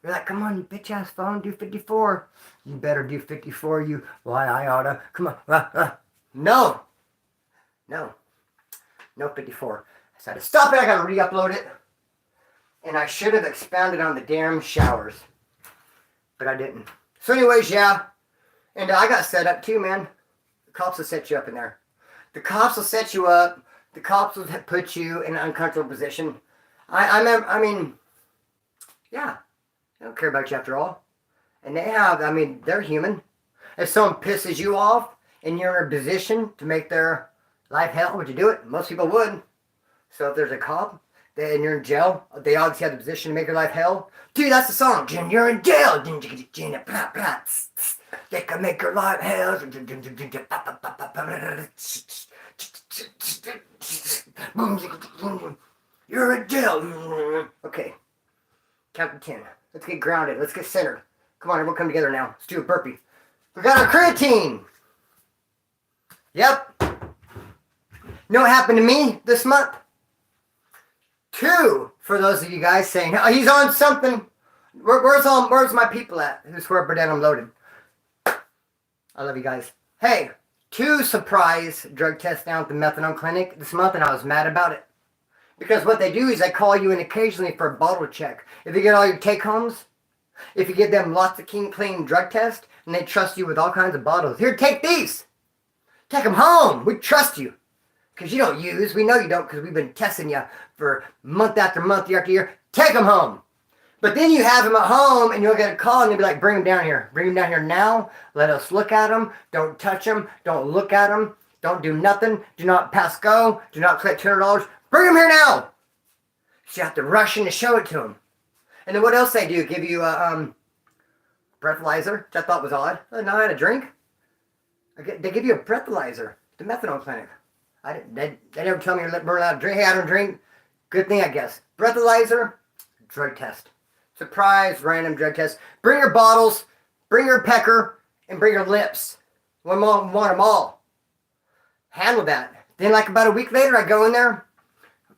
You're like, come on, you bitch ass phone, do 54. You better do 54, you. Why I oughta. Come on. No. No 54. I said, stop it, I gotta re-upload it. And I should have expounded on the damn showers. But I didn't. So anyways, yeah. And I got set up too, man. The cops will set you up in there. The cops will set you up. The cops will put you in an uncomfortable position. I mean, yeah. They don't care about you after all. And they're human. If someone pisses you off and you're in a position to make their life hell, would you do it? Most people would. So if there's a cop and you're in jail, they obviously have the position to make your life hell. Dude, that's the song. You're in jail. They can make your life hell. You're in jail. Okay. Count to 10. Let's get grounded. Let's get centered. Come on, everyone come together now. Let's do a burpee. We got our creatine. Yep. You know what happened to me this month? 2 for those of you guys saying, oh, he's on something. Where's my people at? Who swear pretend I'm loaded. I love you guys. Hey, 2 surprise drug tests down at the methadone clinic this month, and I was mad about it. Because what they do is they call you in occasionally for a bottle check. If you get all your take-homes, if you give them lots of clean drug tests, and they trust you with all kinds of bottles. Here, take these. Take them home. We trust you. Because you don't use. We know you don't because we've been testing you for month after month, year after year. Take them home. But then you have them at home and you'll get a call and they'll be like, bring them down here. Bring them down here now. Let us look at them. Don't touch them. Don't look at them. Don't do nothing. Do not pass go. Do not collect $200. Bring them here now. So you have to rush in to show it to them. And then what else they do? Give you a breathalyzer, which I thought was odd. I didn't know how to drink. They give you a breathalyzer. The methadone clinic. They never tell me you're not allowed to drink. Hey, I don't drink. Good thing, I guess. Breathalyzer, drug test. Surprise, random drug test. Bring your bottles, bring your pecker, and bring your lips. We want them all. Handle that. Then like about a week later, I go in there,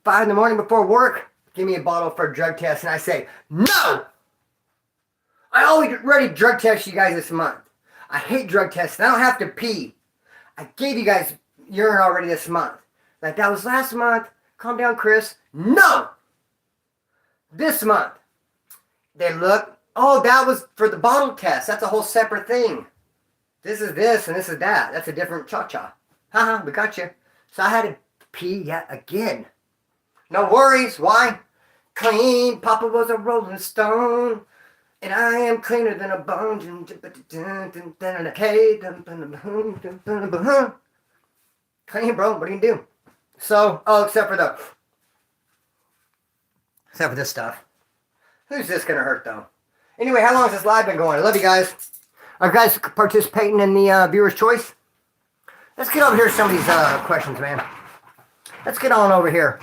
5 in the morning before work, give me a bottle for a drug test, and I say, no! I already drug test you guys this month. I hate drug tests. I don't have to pee. I gave you guys urine already this month. Like that was last month. Calm down, Chris. No! This month. They look. Oh, that was for the bottle test. That's a whole separate thing. This is this and this is that. That's a different cha-cha. Haha, we got you. So I had to pee yet again. No worries, why? Clean, Papa was a rolling stone. And I am cleaner than a bone. Clean, bro. What do you do? So, except for this stuff. Who's this gonna hurt though? Anyway, how long has this live been going? I love you guys. Are you guys participating in the viewer's choice? Let's get over here to some of these questions, man. Let's get on over here.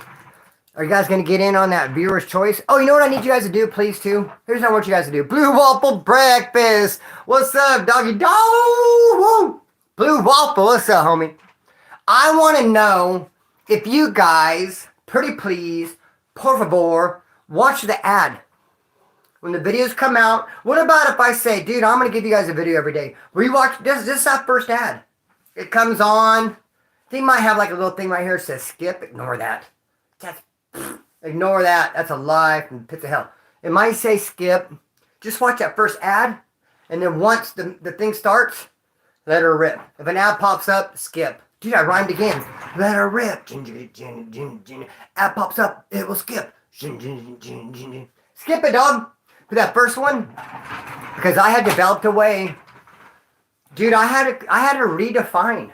Are you guys going to get in on that viewer's choice? Oh, you know what I need you guys to do, please, too? Here's what I want you guys to do. Blue Waffle Breakfast. What's up, doggy dog? Blue Waffle, what's up, homie? I want to know if you guys, pretty please, por favor, watch the ad. When the videos come out, what about if I say, dude, I'm going to give you guys a video every day. Rewatch, this is that first ad. It comes on. They might have like a little thing right here that says skip. Ignore that. Ignore that. That's a lie from the pits of hell. It might say skip. Just watch that first ad. And then once the thing starts, let her rip. If an ad pops up, skip. Dude, I rhymed again. Let her rip. Ad pops up, it will skip. Skip it, dog. For that first one. Because I had developed a way. Dude, I had to redefine.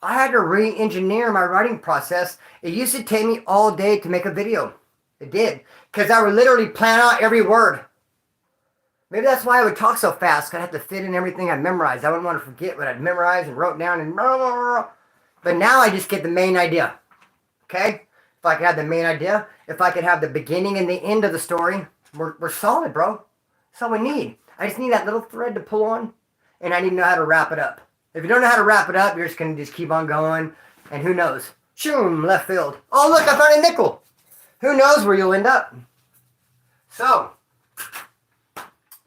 I had to re-engineer my writing process. It used to take me all day to make a video. It did. Because I would literally plan out every word. Maybe that's why I would talk so fast. Because I had to fit in everything I memorized. I wouldn't want to forget what I'd memorized and wrote down. And blah, blah, blah. But now I just get the main idea. Okay? If I could have the main idea. If I could have the beginning and the end of the story. We're solid, bro. That's all we need. I just need that little thread to pull on. And I need to know how to wrap it up. If you don't know how to wrap it up, you're just going to just keep on going. And who knows? Shoom, left field. Oh, look, I found a nickel. Who knows where you'll end up? So,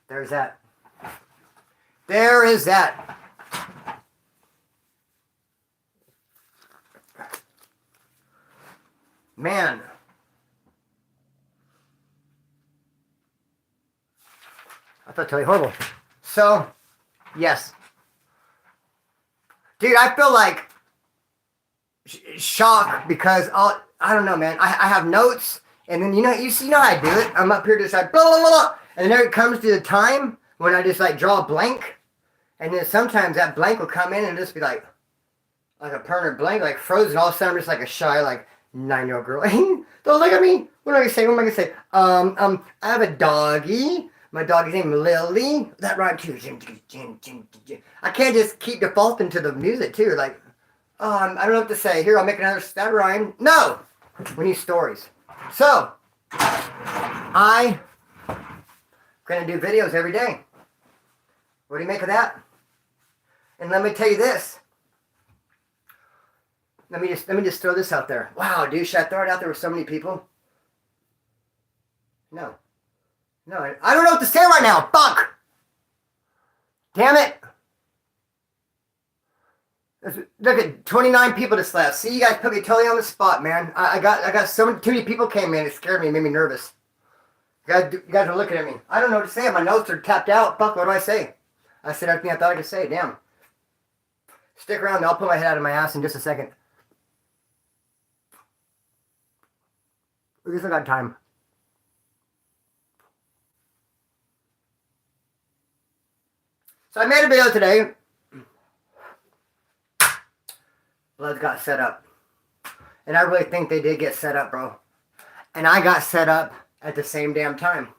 there's that. There is that. Man. I thought totally horrible. So, yes. Dude, I feel like shock because I don't know, man. I have notes, and then you know how I do it. I'm up here just like blah blah blah, and then it comes to the time when I just like draw a blank, and then sometimes that blank will come in and just be like a permanent blank, like frozen. All of a sudden, I'm just like a shy like 9-year-old girl. Don't look at me. What am I gonna say? What am I gonna say? I have a doggy. My doggy's name is Lily. That rhyme too. I can't just keep defaulting to the music too. Like, I don't know what to say. Here, I'll make another that rhyme. No! We need stories. So, I'm going to do videos every day. What do you make of that? And let me tell you this. Let me just throw this out there. Wow, dude, should I throw it out there with so many people? No. No, I don't know what to say right now. Fuck! Damn it! Look at 29 people just left. See, you guys put me totally on the spot, man. I got so many, too many people came in. It scared me. It made me nervous. You guys are looking at me. I don't know what to say. My notes are tapped out. Fuck, what do I say? I said everything I thought I could say. Damn. Stick around. I'll pull my head out of my ass in just a second. We still got time. So I made a video today. Blood got set up. And I really think they did get set up, bro. And I got set up at the same damn time.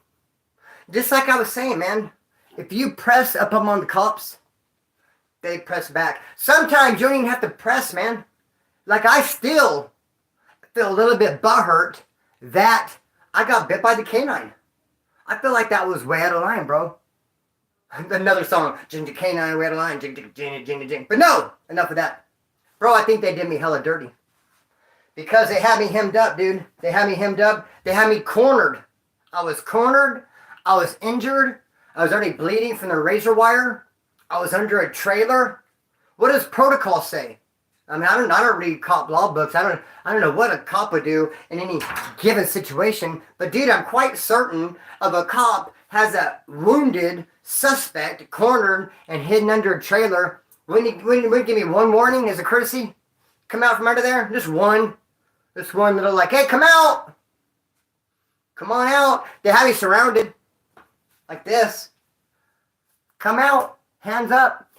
Just like I was saying, man. If you press up on the cops, they press back. Sometimes you don't even have to press, man. Like I still feel a little bit butthurt that I got bit by the canine. I feel like that was way out of line, bro. Another song, Ginger Canine, way out of line, jing. But no, enough of that. Bro, I think they did me hella dirty. Because they had me hemmed up, dude. They had me hemmed up. They had me cornered. I was cornered. I was injured. I was already bleeding from the razor wire. I was under a trailer. What does protocol say? I mean, I don't read cop law books. I don't know what a cop would do in any given situation. But dude, I'm quite certain of a cop has a wounded suspect cornered and hidden under a trailer. Wouldn't you give me one warning as a courtesy? Come out from under there? Just one. This one little like, hey, come out. Come on out. They have me surrounded. Like this. Come out. Hands up.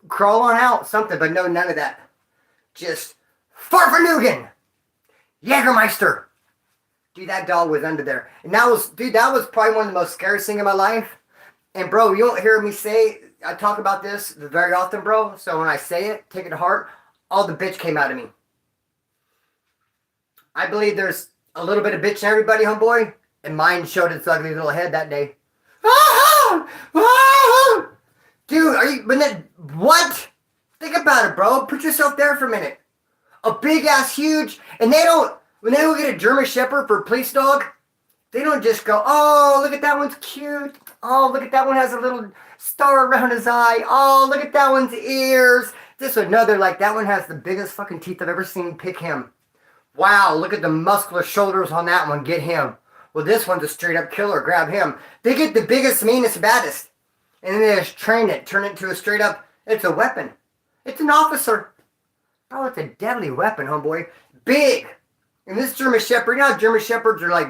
Crawl on out. Something, but no, none of that. Just Farfanugan. Jägermeister. Dude, that dog was under there. And that was probably one of the most scariest things in my life. And bro, you don't hear me say, I talk about this very often, bro. So when I say it, take it to heart. All the bitch came out of me. I believe there's a little bit of bitch in everybody, homeboy. And mine showed its ugly little head that day. Ah! Ah! Dude, what? Think about it, bro. Put yourself there for a minute. A big ass huge, and when they go get a German Shepherd for a police dog, they don't just go, oh, look at that one's cute. Oh, look at that one has a little star around his eye. Oh, look at that one's ears. This another, like that one has the biggest fucking teeth I've ever seen. Pick him. Wow, look at the muscular shoulders on that one. Get him. Well, this one's a straight up killer. Grab him. They get the biggest, meanest, baddest. And then they just train it. Turn it into a straight up, it's a weapon. It's an officer. Oh, it's a deadly weapon, homeboy. Big. And this German Shepherd, you know how German Shepherds are like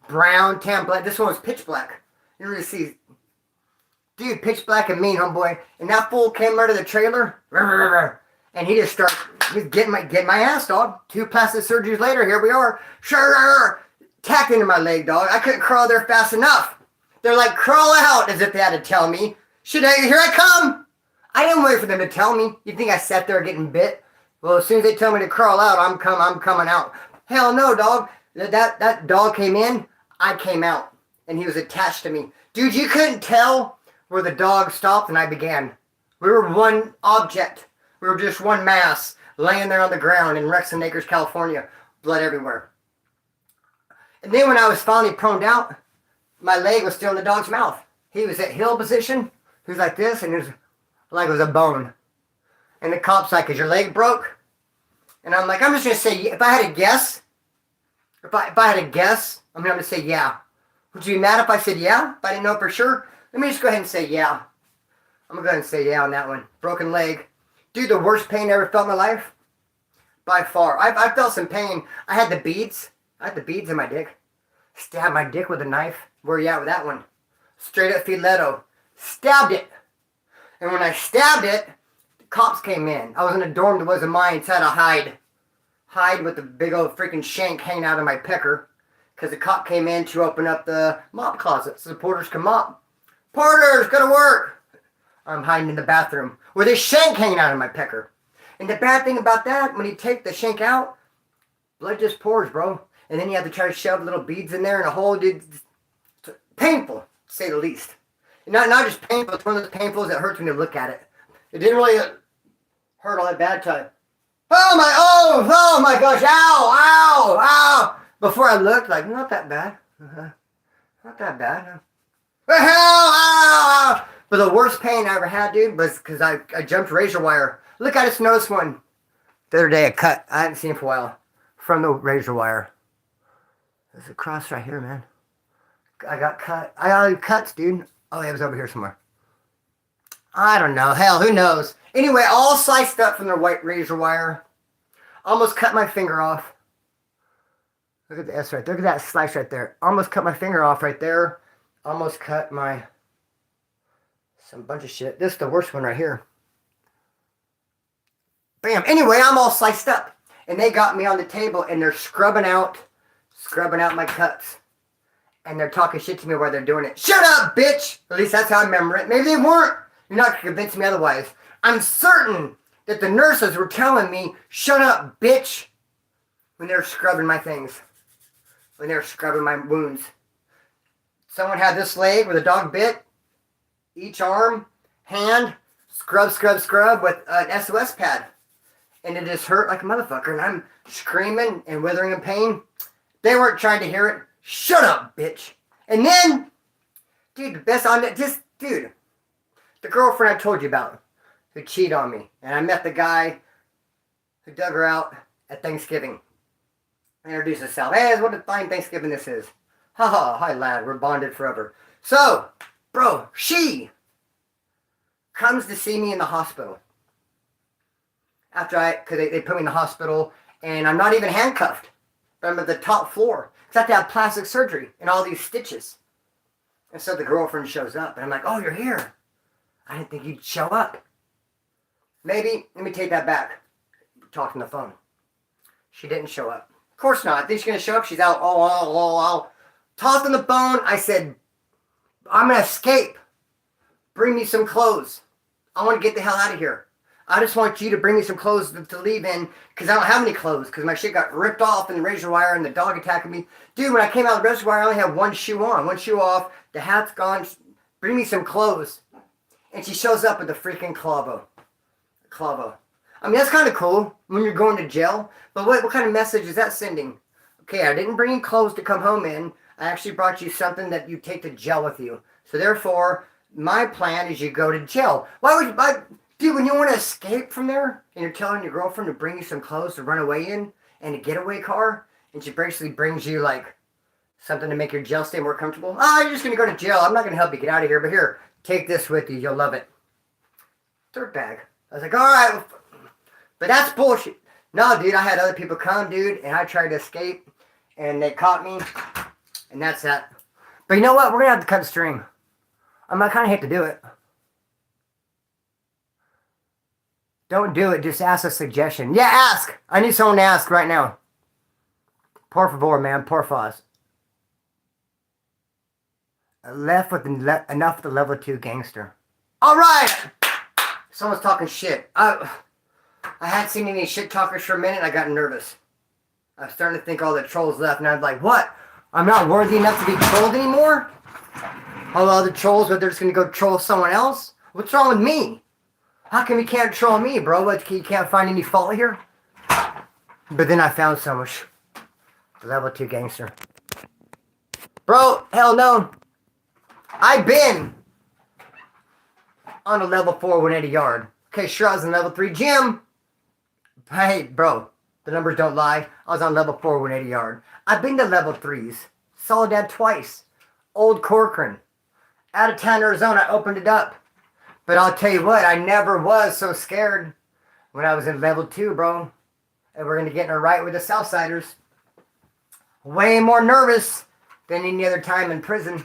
brown, tan, black. This one was pitch black. You really see. Dude, pitch black and mean, homeboy. And that fool came out of the trailer. And he just started getting my ass, dog. 2 plastic surgeries later, here we are. Tacked into my leg, dog. I couldn't crawl there fast enough. They're like, crawl out, as if they had to tell me. Here I come. I didn't wait for them to tell me. You think I sat there getting bit? Well, as soon as they tell me to crawl out, I'm coming out. Hell no, dog. That dog came in, I came out. And he was attached to me. Dude, you couldn't tell where the dog stopped and I began. We were one object. We were just one mass laying there on the ground in Rexon Acres, California. Blood everywhere. And then when I was finally proned out, my leg was still in the dog's mouth. He was at heel position. He was like this, and it was like it was a bone. And the cop's like, is your leg broke? And I'm like, I'm just going to say, if I had to guess, I'm going to say yeah. Would you be mad if I said yeah? If I didn't know for sure? Let me just go ahead and say yeah. I'm going to go ahead and say yeah on that one. Broken leg. Dude, the worst pain I ever felt in my life? By far. I felt some pain. I had the beads. In my dick. Stabbed my dick with a knife. Where you at with that one? Straight up filetto. Stabbed it. And when I stabbed it, the cops came in. I was in a dorm that wasn't mine, so I had to hide with the big old freaking shank hanging out of my pecker. Because the cop came in to open up the mop closet so the porters can mop. Porters, go to work. I'm hiding in the bathroom with a shank hanging out of my pecker. And the bad thing about that, when you take the shank out, blood just pours, bro. And then you have to try to shove little beads in there in a hole, dude. It's painful, to say the least. And not just painful, it's one of those painfuls that hurts when you look at it. It didn't really hurt all that bad time. Oh my gosh, ow. Before I looked, like, not that bad. Not that bad. Ow. But the worst pain I ever had, dude, was because I jumped razor wire. Look, I just noticed one the other day, a cut. I hadn't seen it for a while. From the razor wire. There's a cross right here, man. I got cut. I got cuts, dude. Oh, it was over here somewhere. I don't know. Hell, who knows? Anyway, all sliced up from the white razor wire. Almost cut my finger off. Look at the S right there. Look at that slice right there. Almost cut my finger off right there. Almost cut my... some bunch of shit. This is the worst one right here. Bam. Anyway, I'm all sliced up. And they got me on the table and they're scrubbing out my cuts. And they're talking shit to me while they're doing it. Shut up, bitch! At least that's how I remember it. Maybe they weren't. You're not going to convince me otherwise. I'm certain that the nurses were telling me, shut up, bitch, when they were scrubbing my things. When they were scrubbing my wounds. Someone had this leg where the dog bit. Each arm, hand, scrub with an SOS pad. And it just hurt like a motherfucker. And I'm screaming and withering in pain. They weren't trying to hear it. Shut up, bitch. And then, dude, the best on it, dude, the girlfriend I told you about who cheated on me. And I met the guy who dug her out at Thanksgiving. I introduced herself. Hey, what a fine Thanksgiving this is. Ha, hi lad, we're bonded forever. So, bro, she comes to see me in the hospital. After because they put me in the hospital and I'm not even handcuffed. I'm at the top floor. Because I have to have plastic surgery and all these stitches. And so the girlfriend shows up. And I'm like, oh, you're here. I didn't think you'd show up. Maybe, let me take that back. Talking on the phone. She didn't show up. Of course not. I think she's going to show up. She's out. Oh. Tossed on the phone. I said, I'm going to escape. Bring me some clothes. I want to get the hell out of here. I just want you to bring me some clothes to leave in because I don't have any clothes because my shit got ripped off in the razor wire and the dog attacked me. Dude, when I came out of the razor wire, I only had one shoe on. One shoe off. The hat's gone. Bring me some clothes. And she shows up with the freaking clavo. I mean, that's kind of cool when you're going to jail. But what kind of message is that sending? Okay, I didn't bring you clothes to come home in. I actually brought you something that you take to jail with you. So therefore, my plan is you go to jail. Dude, when you want to escape from there and you're telling your girlfriend to bring you some clothes to run away in and a getaway car, and she basically brings you like something to make your jail stay more comfortable. You're just going to go to jail. I'm not going to help you get out of here, but here, take this with you. You'll love it. Dirtbag. I was like, all right, but that's bullshit. No, dude, I had other people come, dude, and I tried to escape, and they caught me, and that's that. But you know what? We're going to have to cut the string. I kind of hate to do it. Don't do it. Just ask a suggestion. Yeah, ask. I need someone to ask right now. Por favor, man. Por favor. Left with enough of the level 2 gangster. All right. Someone's talking shit. I hadn't seen any shit talkers for a minute. I got nervous. I was starting to think all the trolls left, and I was like, what? I'm not worthy enough to be trolled anymore? All the other trolls, but they're just going to go troll someone else? What's wrong with me? How come you can't troll me, bro? You can't find any fault here? But then I found so much. Level 2 gangster. Bro, hell no. I've been on a level 4 180 yard. Okay, sure, I was in level 3 gym. Hey, bro, the numbers don't lie. I was on level 4 180 yard. I've been to level 3s. Soledad twice. Old Corcoran. Out of town, Arizona, I opened it up. But I'll tell you what, I never was so scared when I was in level 2, bro. And we're going to get in a right with the Southsiders. Way more nervous than any other time in prison.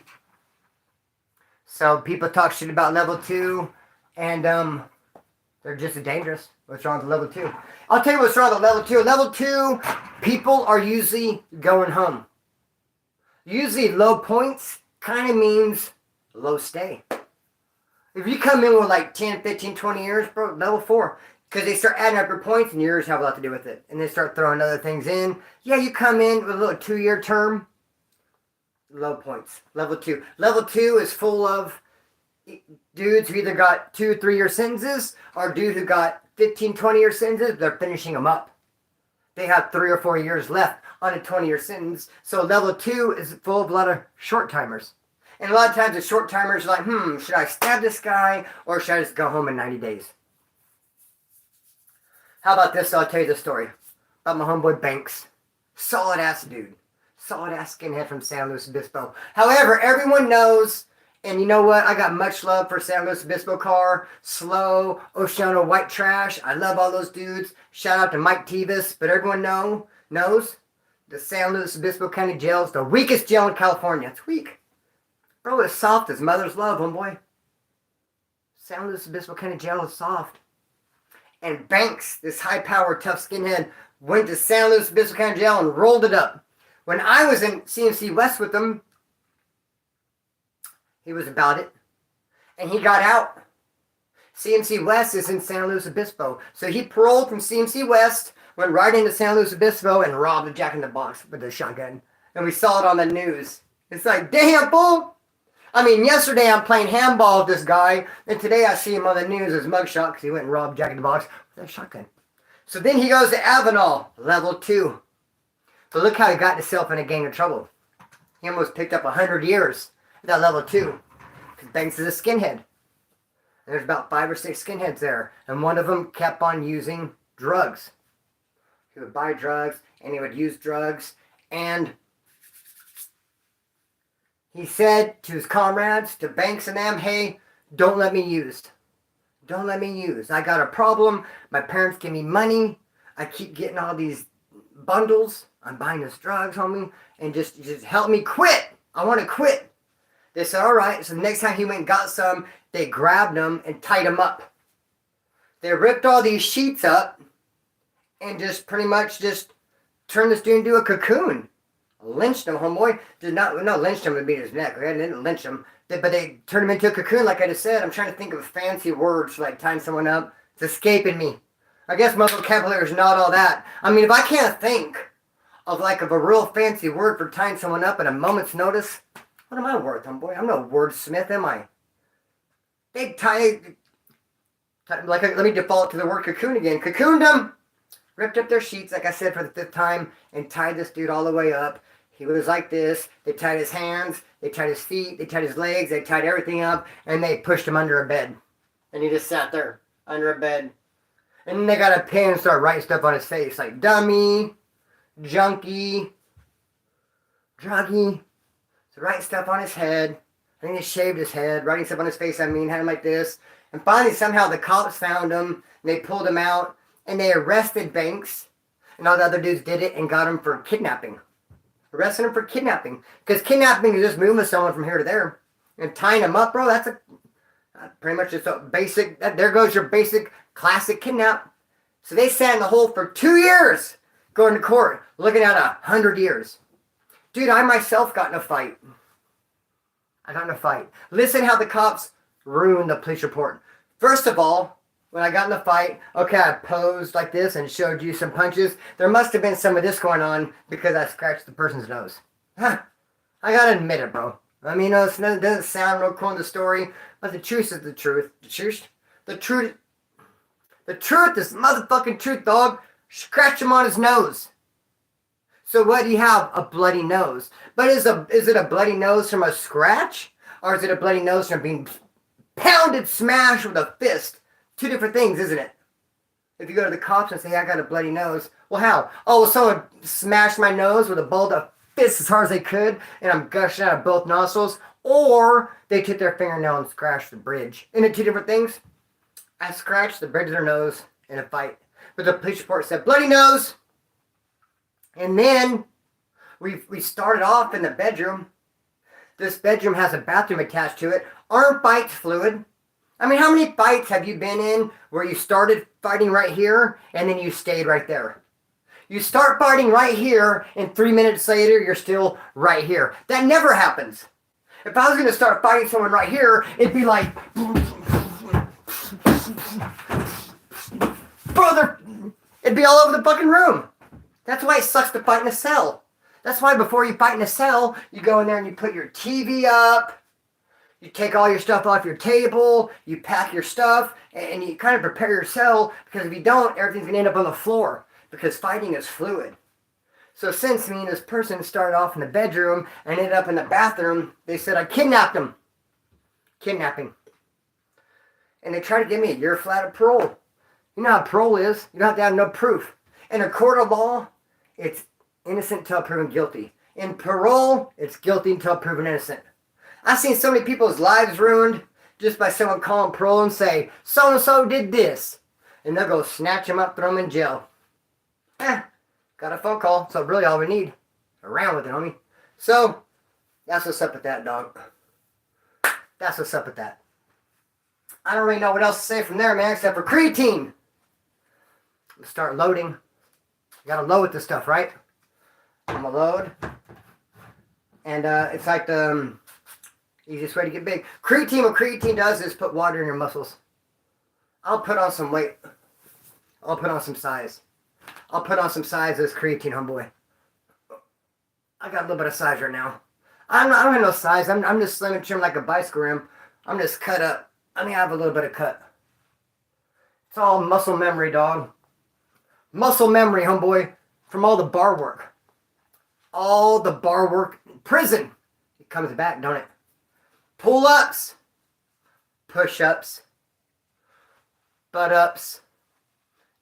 So people talk shit about level 2, and they're just as dangerous. What's wrong with level 2? I'll tell you what's wrong with level 2. Level 2, people are usually going home. Usually low points kind of means low stay. If you come in with like 10, 15, 20 years, bro, level 4. Because they start adding up your points and yours have a lot to do with it. And they start throwing other things in. Yeah, you come in with a little 2-year term. Low points. Level 2. Level 2 is full of dudes who either got 2 or 3 year sentences or dudes who got 15, 20 year sentences. They're finishing them up. They have 3 or 4 years left on a 20-year sentence. So level 2 is full of a lot of short timers. And a lot of times the short timers are like, should I stab this guy or should I just go home in 90 days? How about this? I'll tell you the story about my homeboy Banks. Solid ass dude. Solid ass skinhead from San Luis Obispo. However, everyone knows, and you know what? I got much love for San Luis Obispo Car, Slow, Oceano White Trash. I love all those dudes. Shout out to Mike Tevis. But everyone knows the San Luis Obispo County Jail is the weakest jail in California. It's weak. Bro, it's soft as mother's love, homeboy. San Luis Obispo County Jail is soft. And Banks, this high-powered, tough skinhead, went to San Luis Obispo County Jail and rolled it up. When I was in CMC West with him, he was about it. And he got out. CMC West is in San Luis Obispo. So he paroled from CMC West, went right into San Luis Obispo, and robbed a Jack in the Box with a shotgun. And we saw it on the news. It's like, damn, fool! I mean, yesterday I'm playing handball with this guy, and today I see him on the news as mugshot because he went and robbed Jack in the Box with a shotgun. So then he goes to Avenal, level 2. But look how he got himself in a gang of trouble. He almost picked up 100 years at that level 2. Because Banks is a skinhead. And there's about 5 or 6 skinheads there. And one of them kept on using drugs. He would buy drugs, and he would use drugs, and he said to his comrades, to Banks and them, hey, don't let me use. Don't let me use. I got a problem. My parents give me money. I keep getting all these bundles. I'm buying this drugs, homie, and just help me quit. I want to quit. They said, all right. So the next time he went and got some, they grabbed him and tied him up. They ripped all these sheets up and just pretty much just turned this dude into a cocoon. Lynched him, homeboy. Did not lynched him and beat his neck. They didn't lynch him. But they turned him into a cocoon, like I just said. I'm trying to think of fancy words for like tying someone up. It's escaping me. I guess my vocabulary is not all that. I mean, if I can't think of a real fancy word for tying someone up at a moment's notice, what am I worth, homeboy? I'm no wordsmith, am I? They let me default to the word cocoon again. Cocooned them. Ripped up their sheets, like I said, for the 5th time, and tied this dude all the way up. He was like this. They tied his hands, they tied his feet, they tied his legs, they tied everything up, and they pushed him under a bed. And he just sat there, under a bed. And then they got a pen and started writing stuff on his face, like dummy, junkie, druggie. So writing stuff on his head. I think they shaved his head, writing stuff on his face, had him like this. And finally, somehow, the cops found him, and they pulled him out, and they arrested Banks, and all the other dudes did it and got him for kidnapping. Arrested him for kidnapping. Because kidnapping is just moving someone from here to there. And tying them up, bro, that's pretty much just a basic, there goes your basic classic kidnap. So they sat in the hole for 2 years going to court, looking at 100 years. Dude, I myself got in a fight. Listen how the cops ruined the police report. First of all, when I got in the fight, okay, I posed like this and showed you some punches. There must have been some of this going on because I scratched the person's nose. Huh. I gotta admit it, bro. I mean, it doesn't sound real cool in the story, but the truth is the truth. The truth is motherfucking truth, dog. Scratch him on his nose. So what do you have? A bloody nose. But is it a bloody nose from a scratch? Or is it a bloody nose from being pounded, smashed with a fist? Two different things, isn't it? If you go to the cops and say, hey, I got a bloody nose. Well, how? Oh, well, someone smashed my nose with a balled up fist as hard as they could, and I'm gushing out of both nostrils. Or they took their fingernail and scratched the bridge. Isn't it two different things? I scratched the bridge of their nose in a fight. But the police report said, bloody nose. And then we started off in the bedroom. This bedroom has a bathroom attached to it. Arm fights fluid. I mean, how many fights have you been in where you started fighting right here and then you stayed right there? You start fighting right here and 3 minutes later you're still right here. That never happens. If I was going to start fighting someone right here, it'd be like, brother, it'd be all over the fucking room. That's why it sucks to fight in a cell. That's why before you fight in a cell, you go in there and you put your TV up. You take all your stuff off your table, you pack your stuff, and you kind of prepare your cell, because if you don't, everything's going to end up on the floor, because fighting is fluid. So since me and this person started off in the bedroom and ended up in the bathroom, they said I kidnapped him. Kidnapping. And they tried to give me a year flat of parole. You know how parole is. You don't have to have no proof. In a court of law, it's innocent until proven guilty. In parole, it's guilty until proven innocent. I've seen so many people's lives ruined just by someone calling parole and say, so-and-so did this. And they'll go snatch him up, throw him in jail. Got a phone call, so really all we need. Around with it, homie. So, that's what's up with that, dog. That's what's up with that. I don't really know what else to say from there, man, except for creatine. Let's start loading. You gotta load with this stuff, right? I'm gonna load. And it's like the easiest way to get big. Creatine, what creatine does is put water in your muscles. I'll put on some weight. I'll put on some size. I'll put on some size as creatine, homeboy. I got a little bit of size right now. I don't have no size. I'm just slim and trim like a bicycle rim. I'm just cut up. I mean, I have a little bit of cut. It's all muscle memory, dog. Muscle memory, homeboy. From all the bar work. All the bar work. Prison. It comes back, don't it? Pull-ups. Push-ups. Butt-ups.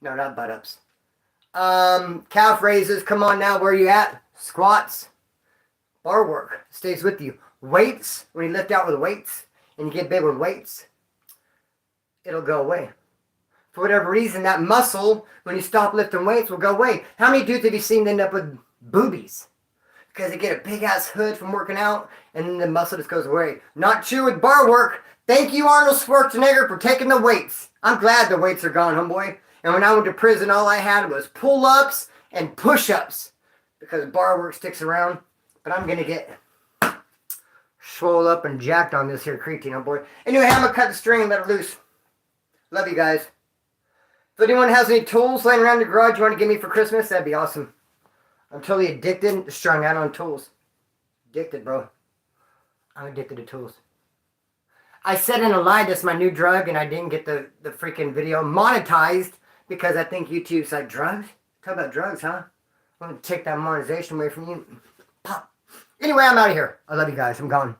No, not butt-ups. Calf raises. Come on now. Where are you at? Squats. Bar work. Stays with you. Weights. When you lift out with weights and you get big with weights, it'll go away. For whatever reason, that muscle, when you stop lifting weights, will go away. How many dudes have you seen end up with boobies. Because they get a big ass hood from working out, and then the muscle just goes away. Not true with bar work. Thank you, Arnold Schwarzenegger, for taking the weights. I'm glad the weights are gone, homeboy. And when I went to prison, all I had was pull-ups and push-ups. Because bar work sticks around. But I'm going to get swole up and jacked on this here creatine, homeboy. Anyway, I'm going to cut the string and let it loose. Love you guys. If anyone has any tools laying around the garage you want to give me for Christmas, that'd be awesome. I'm totally addicted, strung out on tools. Addicted, bro. I'm addicted to tools. I said in a lie that's my new drug, and I didn't get the freaking video monetized because I think YouTube's like, drugs? Talk about drugs, huh? I'm going to take that monetization away from you. Pop. Anyway, I'm out of here. I love you guys. I'm gone.